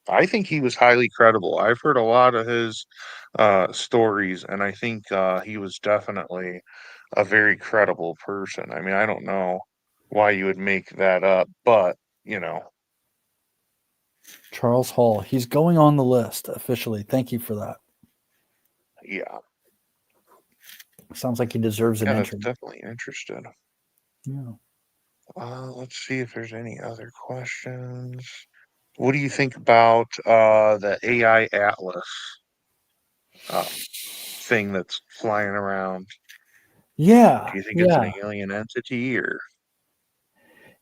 Speaker 4: I think he was highly credible. I've heard a lot of his stories, and I think he was definitely a very credible person. I mean, I don't know why you would make that up, but you know,
Speaker 5: Charles Hall. He's going on the list officially. Thank you for that.
Speaker 4: yeah,
Speaker 5: Sounds like he deserves an
Speaker 4: yeah, that's
Speaker 5: entry.
Speaker 4: definitely interested.
Speaker 5: Yeah.
Speaker 4: Let's see if there's any other questions. What do you think about the AI Atlas thing that's flying around?
Speaker 5: Yeah.
Speaker 4: Do you think it's an
Speaker 5: Yeah.
Speaker 4: alien entity or?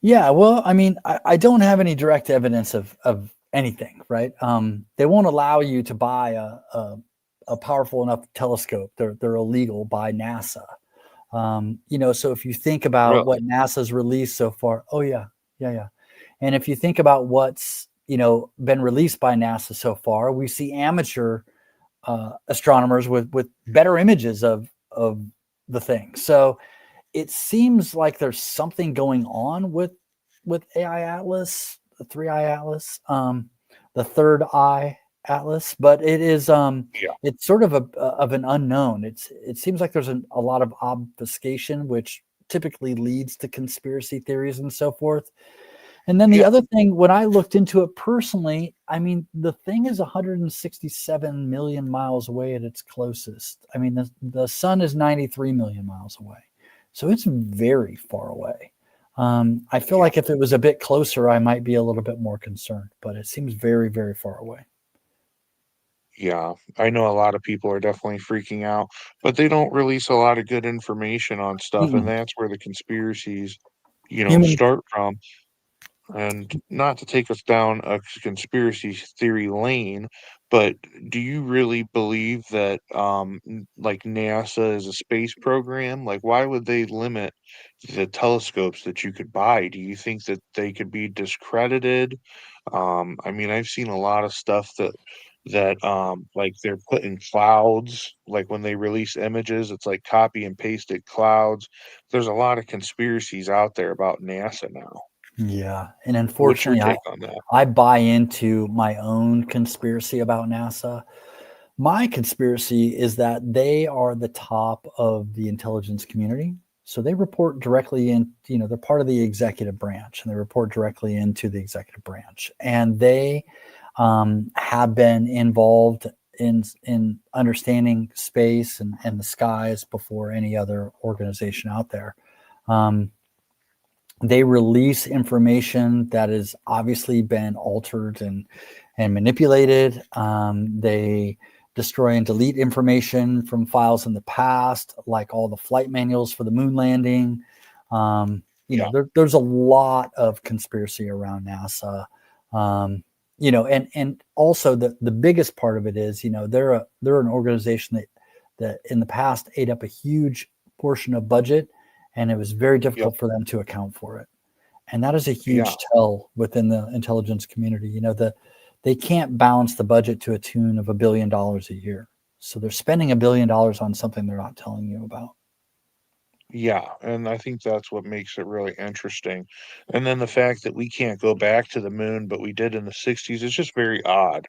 Speaker 5: Yeah. Well, I mean, I don't have any direct evidence of anything, right? They won't allow you to buy a powerful enough telescope. They're illegal by NASA. So if you think about
Speaker 4: Really?
Speaker 5: what NASA's released so far, oh yeah, yeah, yeah. And if you think about what's been released by NASA so far, we see amateur astronomers with better images of the thing. So it seems like there's something going on with AI Atlas, the 3-eye Atlas, the third eye Atlas, but it is
Speaker 4: Yeah.
Speaker 5: it's sort of of an unknown. It seems like there's a lot of obfuscation, which typically leads to conspiracy theories and so forth. And then the
Speaker 4: Yeah.
Speaker 5: other thing, when I looked into it personally, I mean, the thing is 167 million miles away at its closest. I mean, the sun is 93 million miles away. So it's very far away. I feel
Speaker 4: Yeah.
Speaker 5: like if it was a bit closer, I might be a little bit more concerned, but it seems very, very far away.
Speaker 4: Yeah, I know a lot of people are definitely freaking out, but they don't release a lot of good information on stuff, and
Speaker 5: Mm-mm.
Speaker 4: that's where the conspiracies,
Speaker 5: Human,
Speaker 4: start from. And not to take us down a conspiracy theory lane, but do you really believe that, like NASA is a space program? Like, why would they limit the telescopes that you could buy? Do you think that they could be discredited? I mean, I've seen a lot of stuff that like they're put in clouds, like when they release images, it's like copy and pasted clouds. There's a lot of conspiracies out there about NASA now.
Speaker 5: yeah. And
Speaker 4: What's your
Speaker 5: unfortunately,
Speaker 4: take on that?
Speaker 5: I buy into my own conspiracy about NASA. My conspiracy is that they are the top of the intelligence community. So they report directly in, they're part of the executive branch, and they report directly into the executive branch. And they have been involved in understanding space and the skies before any other organization out there. They release information that has obviously been altered and manipulated. They destroy and delete information from files in the past, like all the flight manuals for the moon landing. There's a lot of conspiracy around NASA. And also the biggest part of it is, they're an organization that in the past ate up a huge portion of budget, and it was very difficult for them to account for it. And that is a huge tell within the intelligence community. They can't balance the budget to a tune of $1 billion a year. So they're spending $1 billion on something they're not telling you about.
Speaker 4: Yeah, and I think that's what makes it really interesting. And then the fact that we can't go back to the moon, but we did in the 60s is just very odd.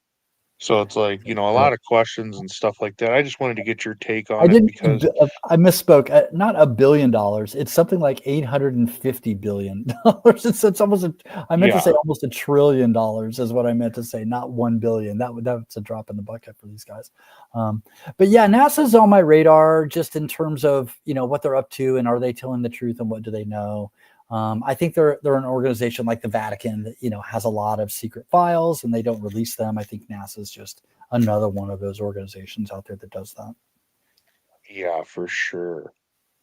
Speaker 4: So it's like, a lot of questions and stuff like that. I just wanted to get your take
Speaker 5: I
Speaker 4: on it
Speaker 5: didn't.
Speaker 4: because,
Speaker 5: I misspoke. Not $1 billion. It's something like $850 billion. It's almost. I meant to
Speaker 4: yeah,
Speaker 5: say almost $1 trillion is what I meant to say. Not 1 billion. That's a drop in the bucket for these guys. But yeah, NASA's on my radar just in terms of what they're up to and are they telling the truth and what do they know. I think they're an organization like the Vatican that has a lot of secret files and they don't release them. I think NASA's just another one of those organizations out there that does that.
Speaker 4: yeah, for sure.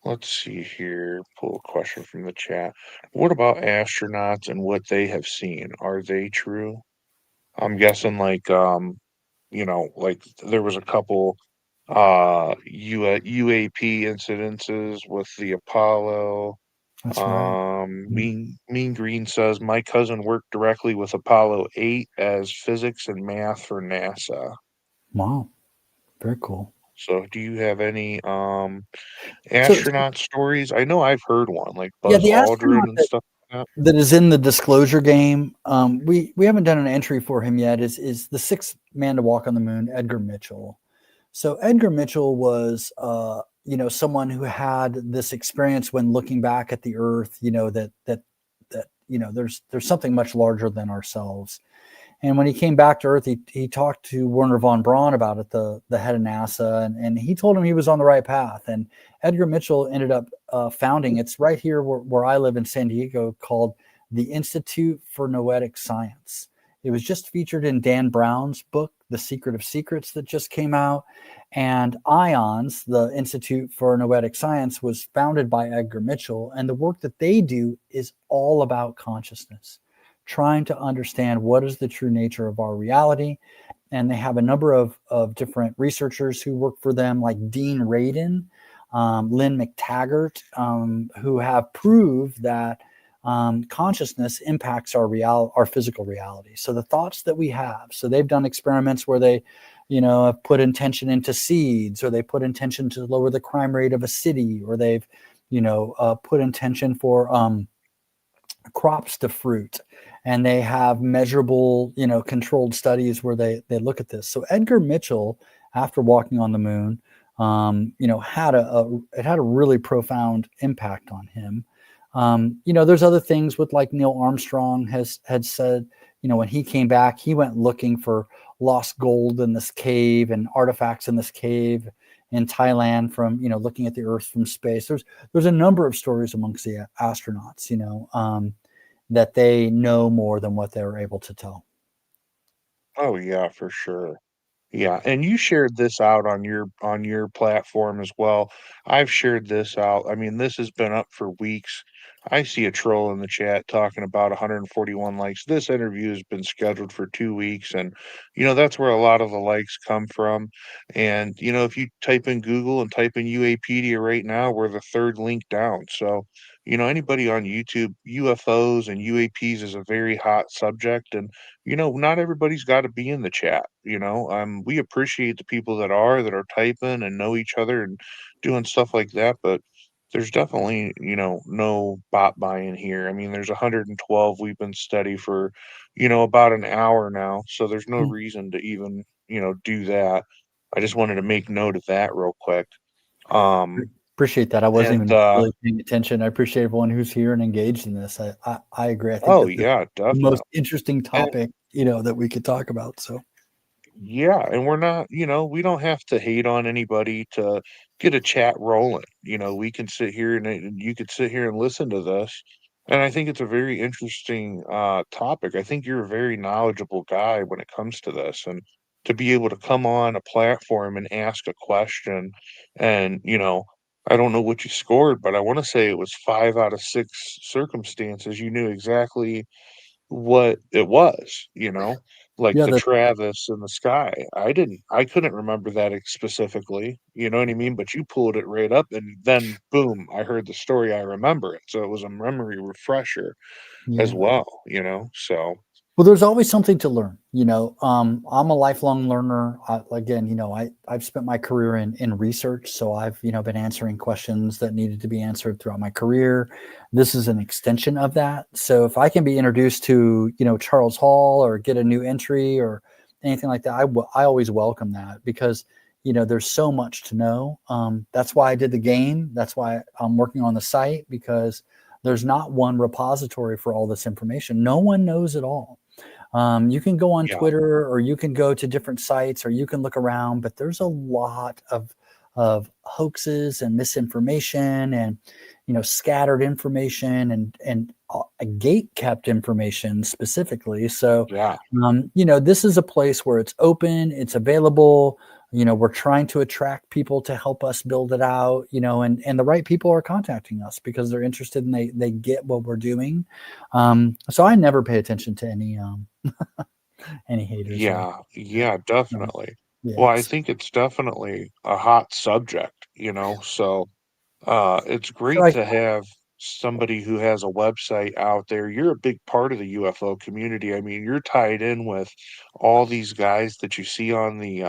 Speaker 4: Let's see here. Pull a question from the chat. What about astronauts and what they have seen? Are they true? I'm guessing like there was a couple UAP incidences with the Apollo.
Speaker 5: That's right.
Speaker 4: Mean Green says my cousin worked directly with Apollo 8 as physics and math for NASA.
Speaker 5: Wow. Very cool.
Speaker 4: So do you have any
Speaker 5: So
Speaker 4: astronaut stories? I know I've heard one, like
Speaker 5: yeah,
Speaker 4: Buzz
Speaker 5: the
Speaker 4: Aldrin
Speaker 5: astronaut
Speaker 4: and stuff like that.
Speaker 5: that is in the disclosure game, we haven't done an entry for him yet, is the sixth man to walk on the moon, Edgar Mitchell. So Edgar Mitchell was someone who had this experience when looking back at the earth, that there's something much larger than ourselves. And when he came back to Earth, he talked to Werner von Braun about it, the head of NASA, and he told him he was on the right path. And Edgar Mitchell ended up founding, it's right here where I live in San Diego, called the Institute for Noetic Science. It was just featured in Dan Brown's book, The Secret of Secrets, that just came out. And IONS, the Institute for Noetic Science, was founded by Edgar Mitchell. And the work that they do is all about consciousness, trying to understand what is the true nature of our reality. And they have a number of different researchers who work for them, like Dean Radin, Lynn McTaggart, who have proved that consciousness impacts our physical reality. So the thoughts that we have. So they've done experiments where they, have put intention into seeds, or they put intention to lower the crime rate of a city, or they've, put intention for crops to fruit, and they have measurable controlled studies where they look at this. So Edgar Mitchell, after walking on the moon, had a really profound impact on him. There's other things with, like, Neil Armstrong had said, when he came back, he went looking for lost gold in this cave and artifacts in this cave in Thailand from looking at the earth from space. There's a number of stories amongst the astronauts, that they know more than what they were able to tell.
Speaker 4: Oh yeah, for sure. Yeah, and you shared this out on your platform as well. I've shared this out. I mean, this has been up for weeks. I see a troll in the chat talking about 141 likes. This interview has been scheduled for 2 weeks, and that's where a lot of the likes come from. And if you type in Google and type in Uapedia right now, we're the third link down. So, anybody on YouTube, UFOs and UAPs is a very hot subject, and not everybody's got to be in the chat. We appreciate the people that are typing and know each other and doing stuff like that, but there's definitely, no bot buying here. I mean, there's 112. We've been steady for, about an hour now, so there's no
Speaker 5: Mm.
Speaker 4: reason to even, do that. I just wanted to make note of that real quick. Um,
Speaker 5: Appreciate that. I wasn't
Speaker 4: And
Speaker 5: even really paying attention. I appreciate everyone who's here and engaged in this. I agree. I think
Speaker 4: oh
Speaker 5: that this
Speaker 4: yeah,
Speaker 5: is the most
Speaker 4: definitely.
Speaker 5: interesting
Speaker 4: And
Speaker 5: topic, that we could talk about. So
Speaker 4: yeah, and we're not, we don't have to hate on anybody to get a chat rolling. We can sit here and you could sit here and listen to this. And I think it's a very interesting topic. I think you're a very knowledgeable guy when it comes to this. And to be able to come on a platform and ask a question and, I don't know what you scored, but I want to say it was 5 out of 6 circumstances. You knew exactly what it was, like
Speaker 5: yeah,
Speaker 4: the Travis in the sky. I couldn't remember that specifically, you know what I mean? But you pulled it right up and then boom, I heard the story, I remember it. So it was a memory refresher as
Speaker 5: yeah.
Speaker 4: well, so
Speaker 5: Well, there's always something to learn. I'm a lifelong learner. Again, I've spent my career in research, so I've been answering questions that needed to be answered throughout my career. This is an extension of that. So if I can be introduced to Charles Hall or get a new entry or anything like that, I always welcome that because there's so much to know. That's why I did the game. That's why I'm working on the site because there's not one repository for all this information. No one knows it all. You can go on
Speaker 4: yeah,
Speaker 5: Twitter or you can go to different sites or you can look around, but there's a lot of hoaxes and misinformation and scattered information and gate kept information specifically. So
Speaker 4: yeah,
Speaker 5: this is a place where it's open, it's available. We're trying to attract people to help us build it out, and the right people are contacting us because they're interested and they get what we're doing. So I never pay attention to any haters or
Speaker 4: yeah,
Speaker 5: that.
Speaker 4: yeah,
Speaker 5: Um,
Speaker 4: definitely. Well,
Speaker 5: yeah.
Speaker 4: I think it's definitely a hot subject, so it's
Speaker 5: So
Speaker 4: great to have somebody who has a website out there. You're a big part of the UFO community. I mean, you're tied in with all these guys that you see on the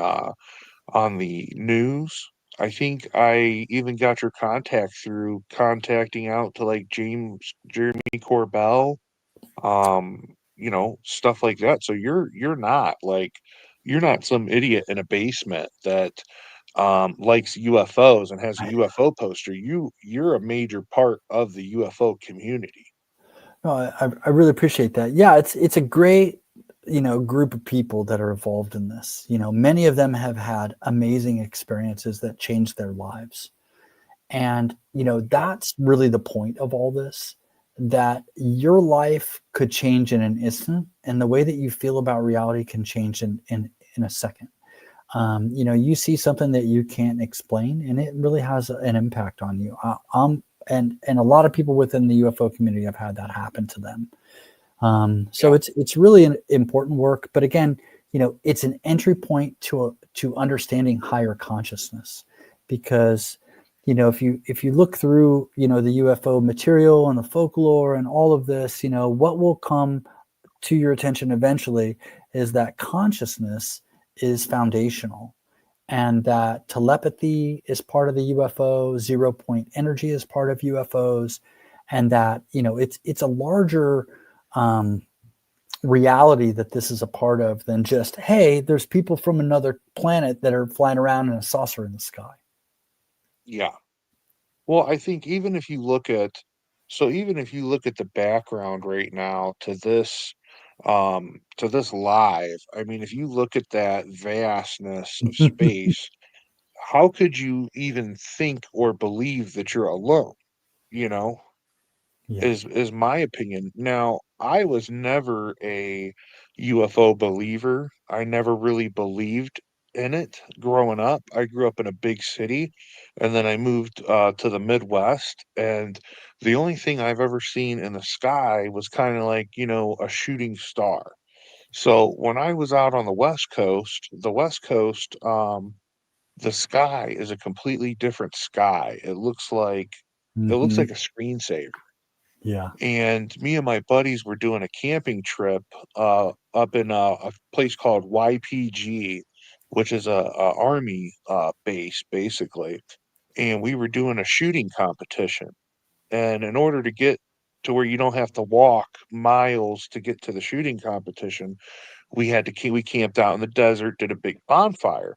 Speaker 4: news. I think I even got your contact through contacting out to like Jeremy Corbell, stuff like that. So you're not some idiot in a basement that likes UFOs and has a UFO poster. You're a major part of the UFO community.
Speaker 5: No, I really appreciate that. Yeah, it's a great group of people that are involved in this. Many of them have had amazing experiences that changed their lives. And,
Speaker 4: Yeah,
Speaker 5: that's really the point of all this, that your life could change in an instant, and the way that you feel about reality can change in a second. You see something that you can't explain, and it really has an impact on you. And a lot of people within the UFO community have had that happen to them. So
Speaker 4: yeah,
Speaker 5: it's really an important work, but again, it's an entry point to understanding higher consciousness, because if you look through the UFO material and the folklore and all of this, what will come to your attention eventually is that consciousness is foundational and that telepathy is part of the UFO, zero point energy is part of UFOs, and that it's a larger um, reality that this is a part of than just, hey, there's people from another planet that are flying around in a saucer in the sky.
Speaker 4: yeah. Well, I think even if you look at the background right now to this live, I mean, if you look at that vastness of space, how could you even think or believe that you're alone, you know?
Speaker 5: Yeah.
Speaker 4: Is my opinion. Now, I was never a UFO believer. I never really believed in it growing up. I grew up in a big city, and then I moved to the Midwest, and the only thing I've ever seen in the sky was kind of like, a shooting star. So when I was out on the West Coast, the sky is a completely different sky. It looks
Speaker 5: Hmm.
Speaker 4: like a screensaver.
Speaker 5: Yeah.
Speaker 4: And me and my buddies were doing a camping trip up in a place called YPG, which is a army base basically. And we were doing a shooting competition. And in order to get to where you don't have to walk miles to get to the shooting competition, we camped out in the desert, did a big bonfire,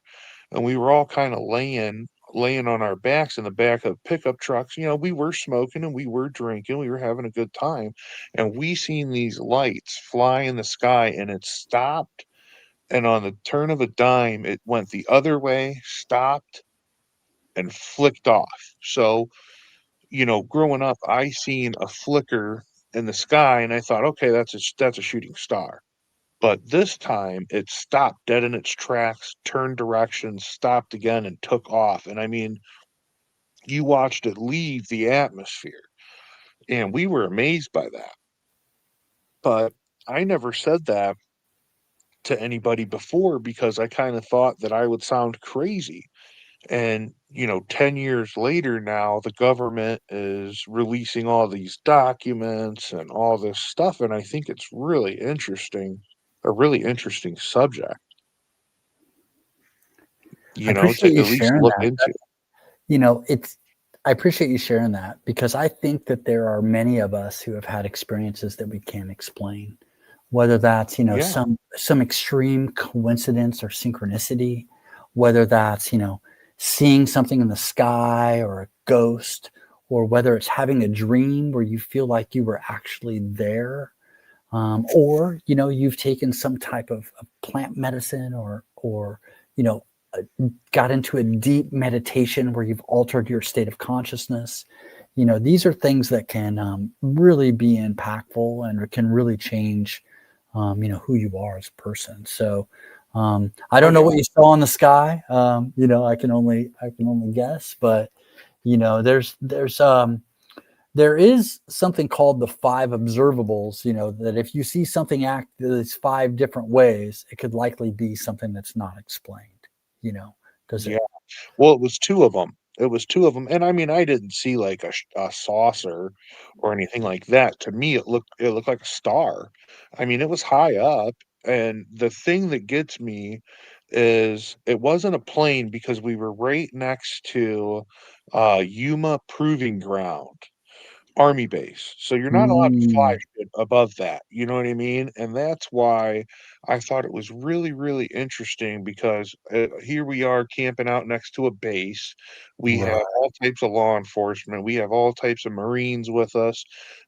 Speaker 4: and we were all kind of laying laying on our backs in the back of pickup trucks. You know, we were smoking and we were drinking, we were having a good time, and we seen these lights fly in the sky, and it stopped, and on the turn of a dime, it went the other way, stopped, and flicked off. So, you know, growing up, I seen a flicker in the sky, and I thought, okay, that's a shooting star. But this time, it stopped dead in its tracks, turned direction, stopped again, and took off. And I mean, you watched it leave the atmosphere, and we were amazed by that. But I never said that to anybody before because I kind of thought that I would sound crazy. And, you know, 10 years later now, the government is releasing all these documents and all this stuff. And I think it's really interesting, a really interesting subject,
Speaker 5: I
Speaker 4: you know, to
Speaker 5: appreciate you
Speaker 4: at least
Speaker 5: sharing
Speaker 4: look
Speaker 5: that.
Speaker 4: into.
Speaker 5: You know, it's I appreciate you sharing that because I think that there are many of us who have had experiences that we can't explain, whether that's,
Speaker 4: Yeah,
Speaker 5: some extreme coincidence or synchronicity, whether that's, seeing something in the sky or a ghost, or whether it's having a dream where you feel like you were actually there. Or you've taken some type of plant medicine or you know got into a deep meditation where you've altered your state of consciousness. These are things that can really be impactful and can really change, who you are as a person. So I
Speaker 4: oh
Speaker 5: don't know
Speaker 4: yeah,
Speaker 5: what you saw in the sky. I can only guess, but there is something called the five observables, that if you see something act these five different ways, it could likely be something that's not explained, you know, does
Speaker 4: yeah.
Speaker 5: it?
Speaker 4: Well, it was 2 of them. It was 2 of them, and I mean, I didn't see, like, a saucer or anything like that. To me, it looked like a star. I mean, it was high up, and the thing that gets me is it wasn't a plane because we were right next to, Yuma Proving Ground. Army base, so you're not allowed to fly
Speaker 5: Mm,
Speaker 4: shit above that, you know what I mean? And that's why I thought it was really, really interesting because, here we are camping out next to a base. We have
Speaker 5: right.
Speaker 4: all types of law enforcement, we have all types of Marines with us,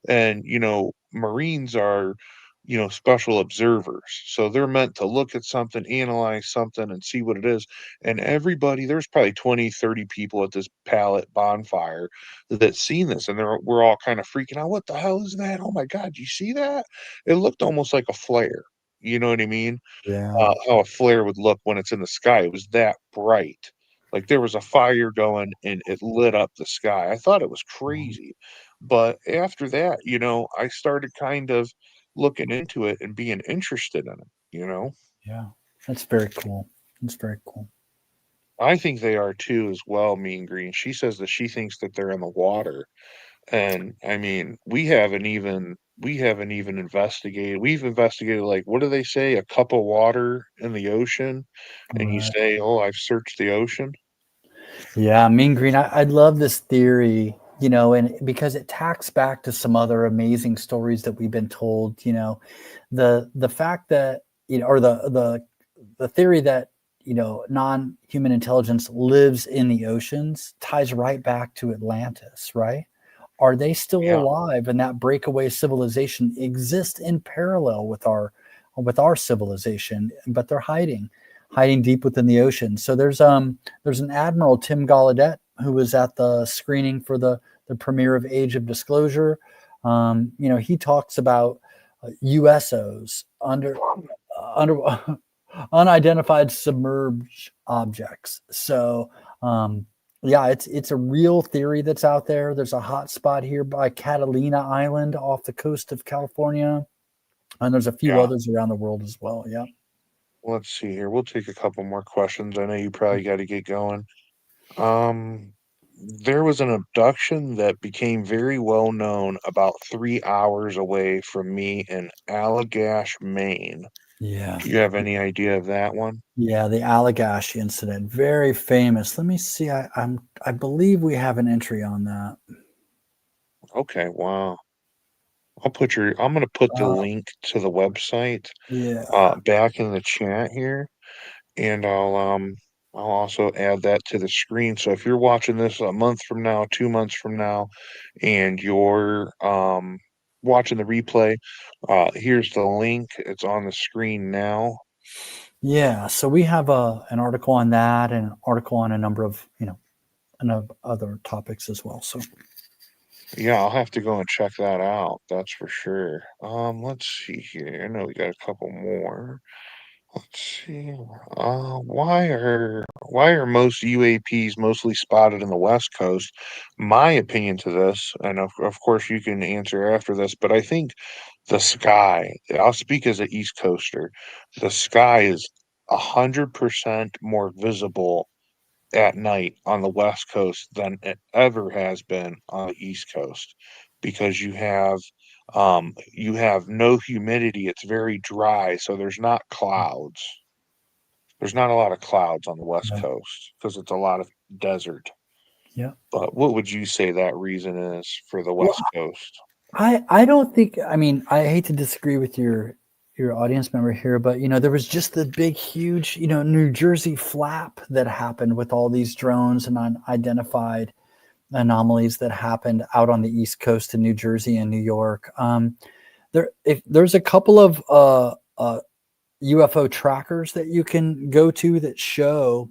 Speaker 4: and, you know, Marines are, you know, special observers, so they're meant to look at something, analyze something, and see what it is, and everybody there's probably 20, 30 people at this pallet bonfire that seen this, and we're all kind of freaking out. What the hell is that? Oh my God, you see that? It looked almost like a flare. You know what I mean?
Speaker 5: Yeah.
Speaker 4: How a flare would look when it's in the sky. It was that bright. Like there was a fire going and it lit up the sky. I thought it was
Speaker 5: Wow.
Speaker 4: crazy. But after that, you know, I started kind of looking into it and being interested in it, you know?
Speaker 5: Yeah. That's very cool. That's very cool.
Speaker 4: I think they are too as well, Mean Green. She says that she thinks that they're in the water. And I mean, we haven't even investigated. We've investigated like what do they say? A cup of water in the ocean, and you
Speaker 5: Right.
Speaker 4: say, "Oh, I've searched the ocean."
Speaker 5: Yeah, Mean Green. I love this theory, and because it tacks back to some other amazing stories that we've been told. The fact that or the theory that non-human intelligence lives in the oceans ties right back to Atlantis, right? Are they still
Speaker 4: Yeah,
Speaker 5: alive? And that breakaway civilization exists in parallel with our civilization, but they're hiding deep within the ocean. So there's an admiral, Tim Gallaudet, who was at the screening for the premiere of Age of Disclosure. He talks about USOs under unidentified submerged objects. So yeah, it's a real theory that's out there. There's a hot spot here by Catalina Island off the coast of California, and there's a few
Speaker 4: yeah.
Speaker 5: others around the world as well. Yeah.
Speaker 4: Let's see here. We'll take a couple more questions. I know you probably got to get going. Um, there was an abduction that became very well known about 3 hours away from me in Allagash, Maine.
Speaker 5: Yeah.
Speaker 4: Do you have any idea of that one?
Speaker 5: Yeah, the Allagash incident, very famous. Let me see. I believe we have an entry on that.
Speaker 4: Okay, wow. I'm gonna put the
Speaker 5: Uh,
Speaker 4: link to the website
Speaker 5: yeah.
Speaker 4: back in the chat here, and I'll I'll also add that to the screen. So if you're watching this a month from now, 2 months from now, and you're watching the replay, here's the link. It's on the screen now.
Speaker 5: Yeah, so we have an article on that and an article on a number of, other topics as well. So
Speaker 4: Yeah, I'll have to go and check that out. That's for sure. Let's see here. I know we got a couple more. Let's see. Why are most UAPs mostly spotted in the West Coast? My opinion to this, and of course you can answer after this, but I think the sky, I'll speak as an East Coaster, the sky is 100% more visible at night on the West Coast than it ever has been on the East Coast because you have no humidity. It's very dry, so there's not clouds. There's not a lot of clouds on the West
Speaker 5: yeah,
Speaker 4: Coast because it's a lot of desert.
Speaker 5: yeah.
Speaker 4: But what would you say that reason is for the
Speaker 5: Well,
Speaker 4: West Coast?
Speaker 5: I don't think. I mean, I hate to disagree with your audience member here, but there was just the big, huge, New Jersey flap that happened with all these drones and unidentified anomalies that happened out on the East Coast in New Jersey and New York. There's a couple of UFO trackers that you can go to that show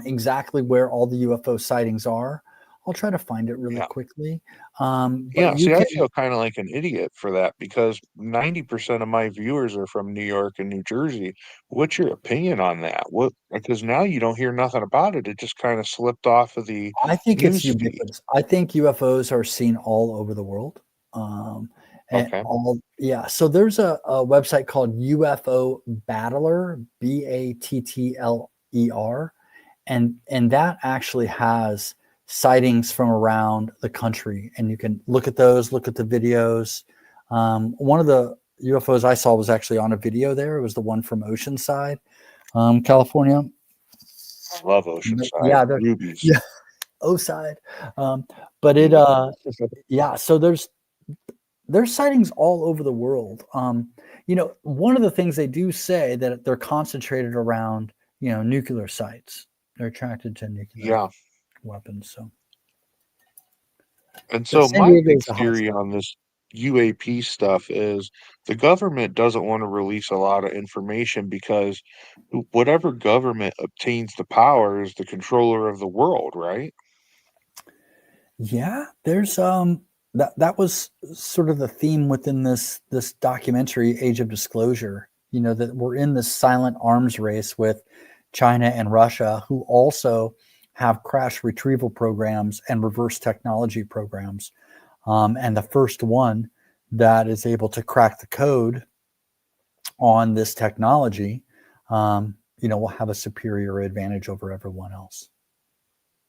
Speaker 5: exactly where all the UFO sightings are. I'll try to find it really
Speaker 4: Yeah.
Speaker 5: quickly. But
Speaker 4: Yeah,
Speaker 5: you
Speaker 4: see, I
Speaker 5: can,
Speaker 4: feel kind of like an idiot for that because 90% of my viewers are from New York and New Jersey. What's your opinion on that? What, because now you don't hear nothing about it. It just kind of slipped off of the
Speaker 5: I think it's
Speaker 4: news feed.
Speaker 5: ubiquitous. I think UFOs are seen all over the world. Um, and
Speaker 4: Okay.
Speaker 5: yeah. So there's a website called UFO Battler, Battler, and that actually has sightings from around the country, and you can look at those, look at the videos. One of the UFOs I saw was actually on a video there. It was the one from Oceanside, California.
Speaker 4: I love
Speaker 5: But
Speaker 4: Oceanside.
Speaker 5: yeah,
Speaker 4: Rubies.
Speaker 5: yeah, Oside. Um, but
Speaker 4: Yeah.
Speaker 5: yeah. So there's sightings all over the world. One of the things they do say that they're concentrated around, nuclear sites. They're attracted to nuclear
Speaker 4: Yeah.
Speaker 5: weapons. So,
Speaker 4: And
Speaker 5: but
Speaker 4: so
Speaker 5: San
Speaker 4: my
Speaker 5: Diego
Speaker 4: big
Speaker 5: is the
Speaker 4: theory
Speaker 5: hotspot.
Speaker 4: on this UAP stuff is the government doesn't want to release a lot of information because whatever government obtains the power is the controller of the world, right?
Speaker 5: Yeah, there's that was sort of the theme within this documentary, Age of Disclosure. That we're in this silent arms race with China and Russia, who also have crash retrieval programs and reverse technology programs. And the first one that is able to crack the code on this technology, will have a superior advantage over everyone else.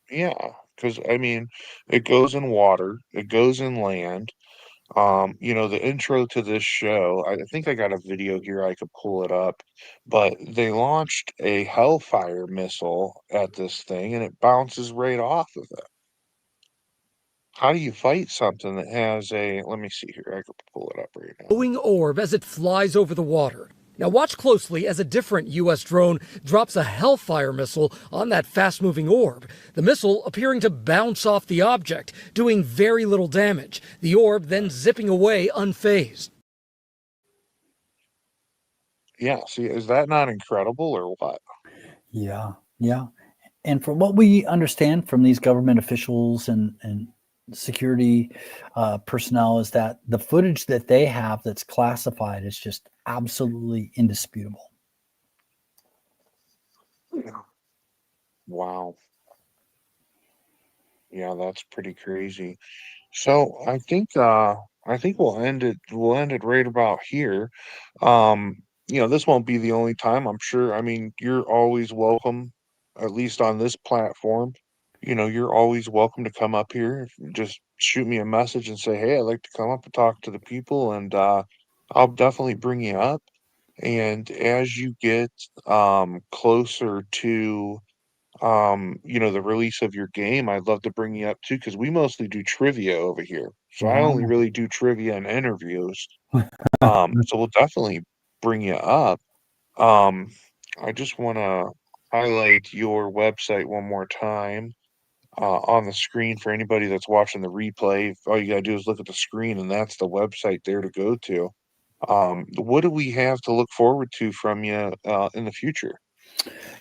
Speaker 4: Yeah, because I mean, it goes in water, it goes in land. The intro to this show, I think I got a video here, I could pull it up, but they launched a Hellfire missile at this thing and it bounces right off of it. How do you fight something that has let me see here, I could pull it up right now.
Speaker 3: Glowing orb as it flies over the water. Now, watch closely as a different U.S. drone drops a Hellfire missile on that fast moving orb. The missile appearing to bounce off the object, doing very little damage. The orb then zipping away unfazed.
Speaker 4: Yeah, see, is that not incredible or what?
Speaker 5: Yeah, yeah. And from what we understand from these government officials and security personnel is that the footage that they have that's classified is just absolutely indisputable.
Speaker 4: Wow. Yeah, that's pretty crazy. So I think we'll end it right about here. This won't be the only time, I'm sure. I mean, you're always welcome, at least on this platform. You're always welcome to come up here. Just shoot me a message and say, "Hey, I'd like to come up and talk to the people," and I'll definitely bring you up. And as you get closer to the release of your game, I'd love to bring you up too, because we mostly do trivia over here. So I only
Speaker 5: Wow.
Speaker 4: really do trivia and interviews. So we'll definitely bring you up. Um, I just wanna highlight your website one more time on the screen for anybody that's watching the replay. All you gotta do is look at the screen, and that's the website there to go to. What do we have to look forward to from you in the future?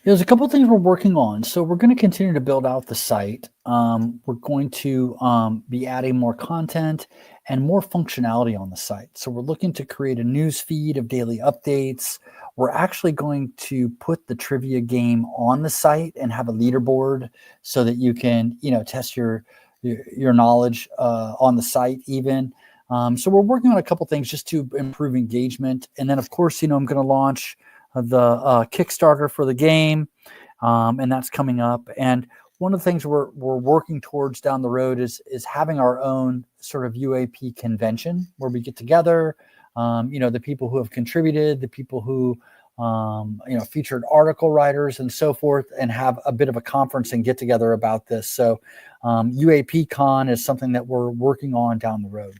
Speaker 5: There's a couple of things we're working on. So we're going to continue to build out the site. We're going to be adding more content and more functionality on the site. So we're looking to create a news feed of daily updates. We're actually going to put the trivia game on the site and have a leaderboard so that you can, test your knowledge on the site even. So we're working on a couple things just to improve engagement. And then, of course, I'm going to launch the Kickstarter for the game, and that's coming up. And one of the things we're working towards down the road is having our own sort of UAP convention where we get together, the people who have contributed, the people who featured article writers and so forth, and have a bit of a conference and get together about this. So UAP Con is something that we're working on down the road.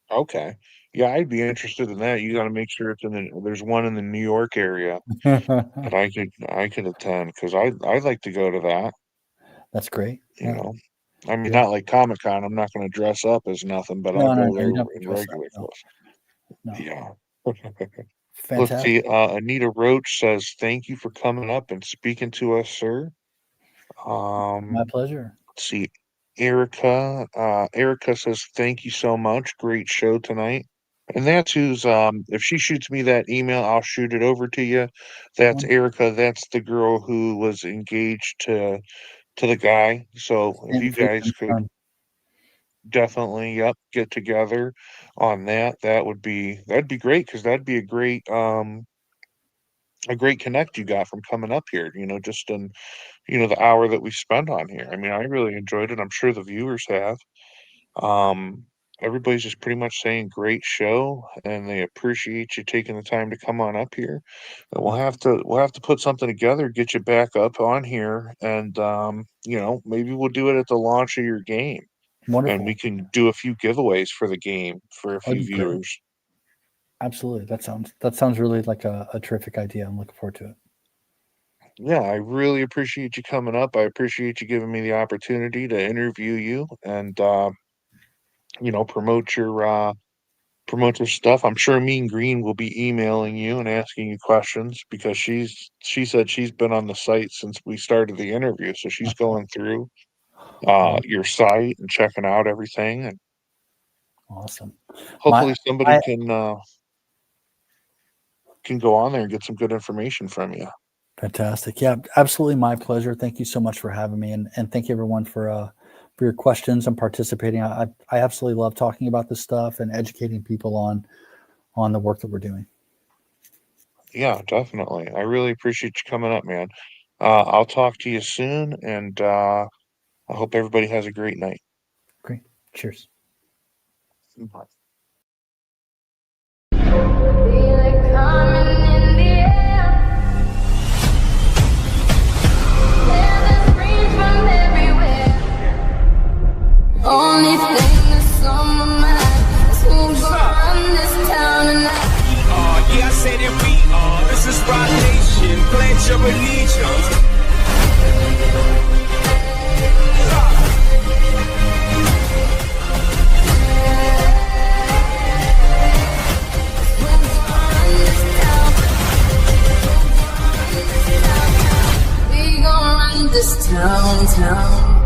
Speaker 4: Okay. Yeah, I'd be interested in that. You got to make sure there's one in the New York area that I could attend, because I'd like to go to that,
Speaker 5: That's great.
Speaker 4: you know. I mean,
Speaker 5: Yeah.
Speaker 4: not like Comic-Con. I'm not going to dress up as nothing, but I'll
Speaker 5: No,
Speaker 4: go
Speaker 5: you
Speaker 4: there
Speaker 5: don't have to
Speaker 4: in
Speaker 5: dress up.
Speaker 4: regular
Speaker 5: No,
Speaker 4: clothes.
Speaker 5: no.
Speaker 4: Yeah. Let's see.
Speaker 5: Fantastic.
Speaker 4: Anita Roach says, "Thank you for coming up and speaking to us, sir."
Speaker 5: My
Speaker 4: Um,
Speaker 5: pleasure.
Speaker 4: let's see. Erica says, "Thank you so much. Great show tonight." And that's who's if she shoots me that email, I'll shoot it over to you. That's Erica. That's the girl who was engaged to the guy. So if you guys could definitely, yep, get together on that, that'd be great, because that'd be a great connect you got from coming up here, just in, the hour that we spent on here. I mean, I really enjoyed it. I'm sure the viewers have. Um, Everybody's just pretty much saying great show, and they appreciate you taking the time to come on up here. And we'll have to put something together, get you back up on here, and maybe we'll do it at the launch of your game, and we
Speaker 5: Wonderful.
Speaker 4: can do a few giveaways for the game for a
Speaker 5: That'd
Speaker 4: few
Speaker 5: be great.
Speaker 4: viewers.
Speaker 5: Absolutely. That sounds really like a terrific idea. I'm looking forward to it.
Speaker 4: Yeah, I really appreciate you coming up. I appreciate you giving me the opportunity to interview you and promote your stuff. I'm sure Mean Green will be emailing you and asking you questions, because she said she's been on the site since we started the interview, so she's going through
Speaker 5: Well,
Speaker 4: your site and checking out everything, and
Speaker 5: awesome.
Speaker 4: hopefully
Speaker 5: My
Speaker 4: somebody
Speaker 5: I
Speaker 4: can go on there and get some good information from you.
Speaker 5: Fantastic. Yeah, absolutely my pleasure. Thank you so much for having me, and thank you everyone for your questions and participating. I absolutely love talking about this stuff and educating people on the work that we're doing.
Speaker 4: Yeah, definitely. I really appreciate you coming up, man. I'll talk to you soon, and I hope everybody has a great night.
Speaker 5: Great. Cheers.
Speaker 4: Bye.
Speaker 6: Feel it coming in the air. Hear the screams from everywhere. Only thing that's on my mind is who's gonna run this town tonight.
Speaker 7: Yeah, I said that we are. This is Rock Nation. Pledge your allegiance.
Speaker 6: We gon' run this town.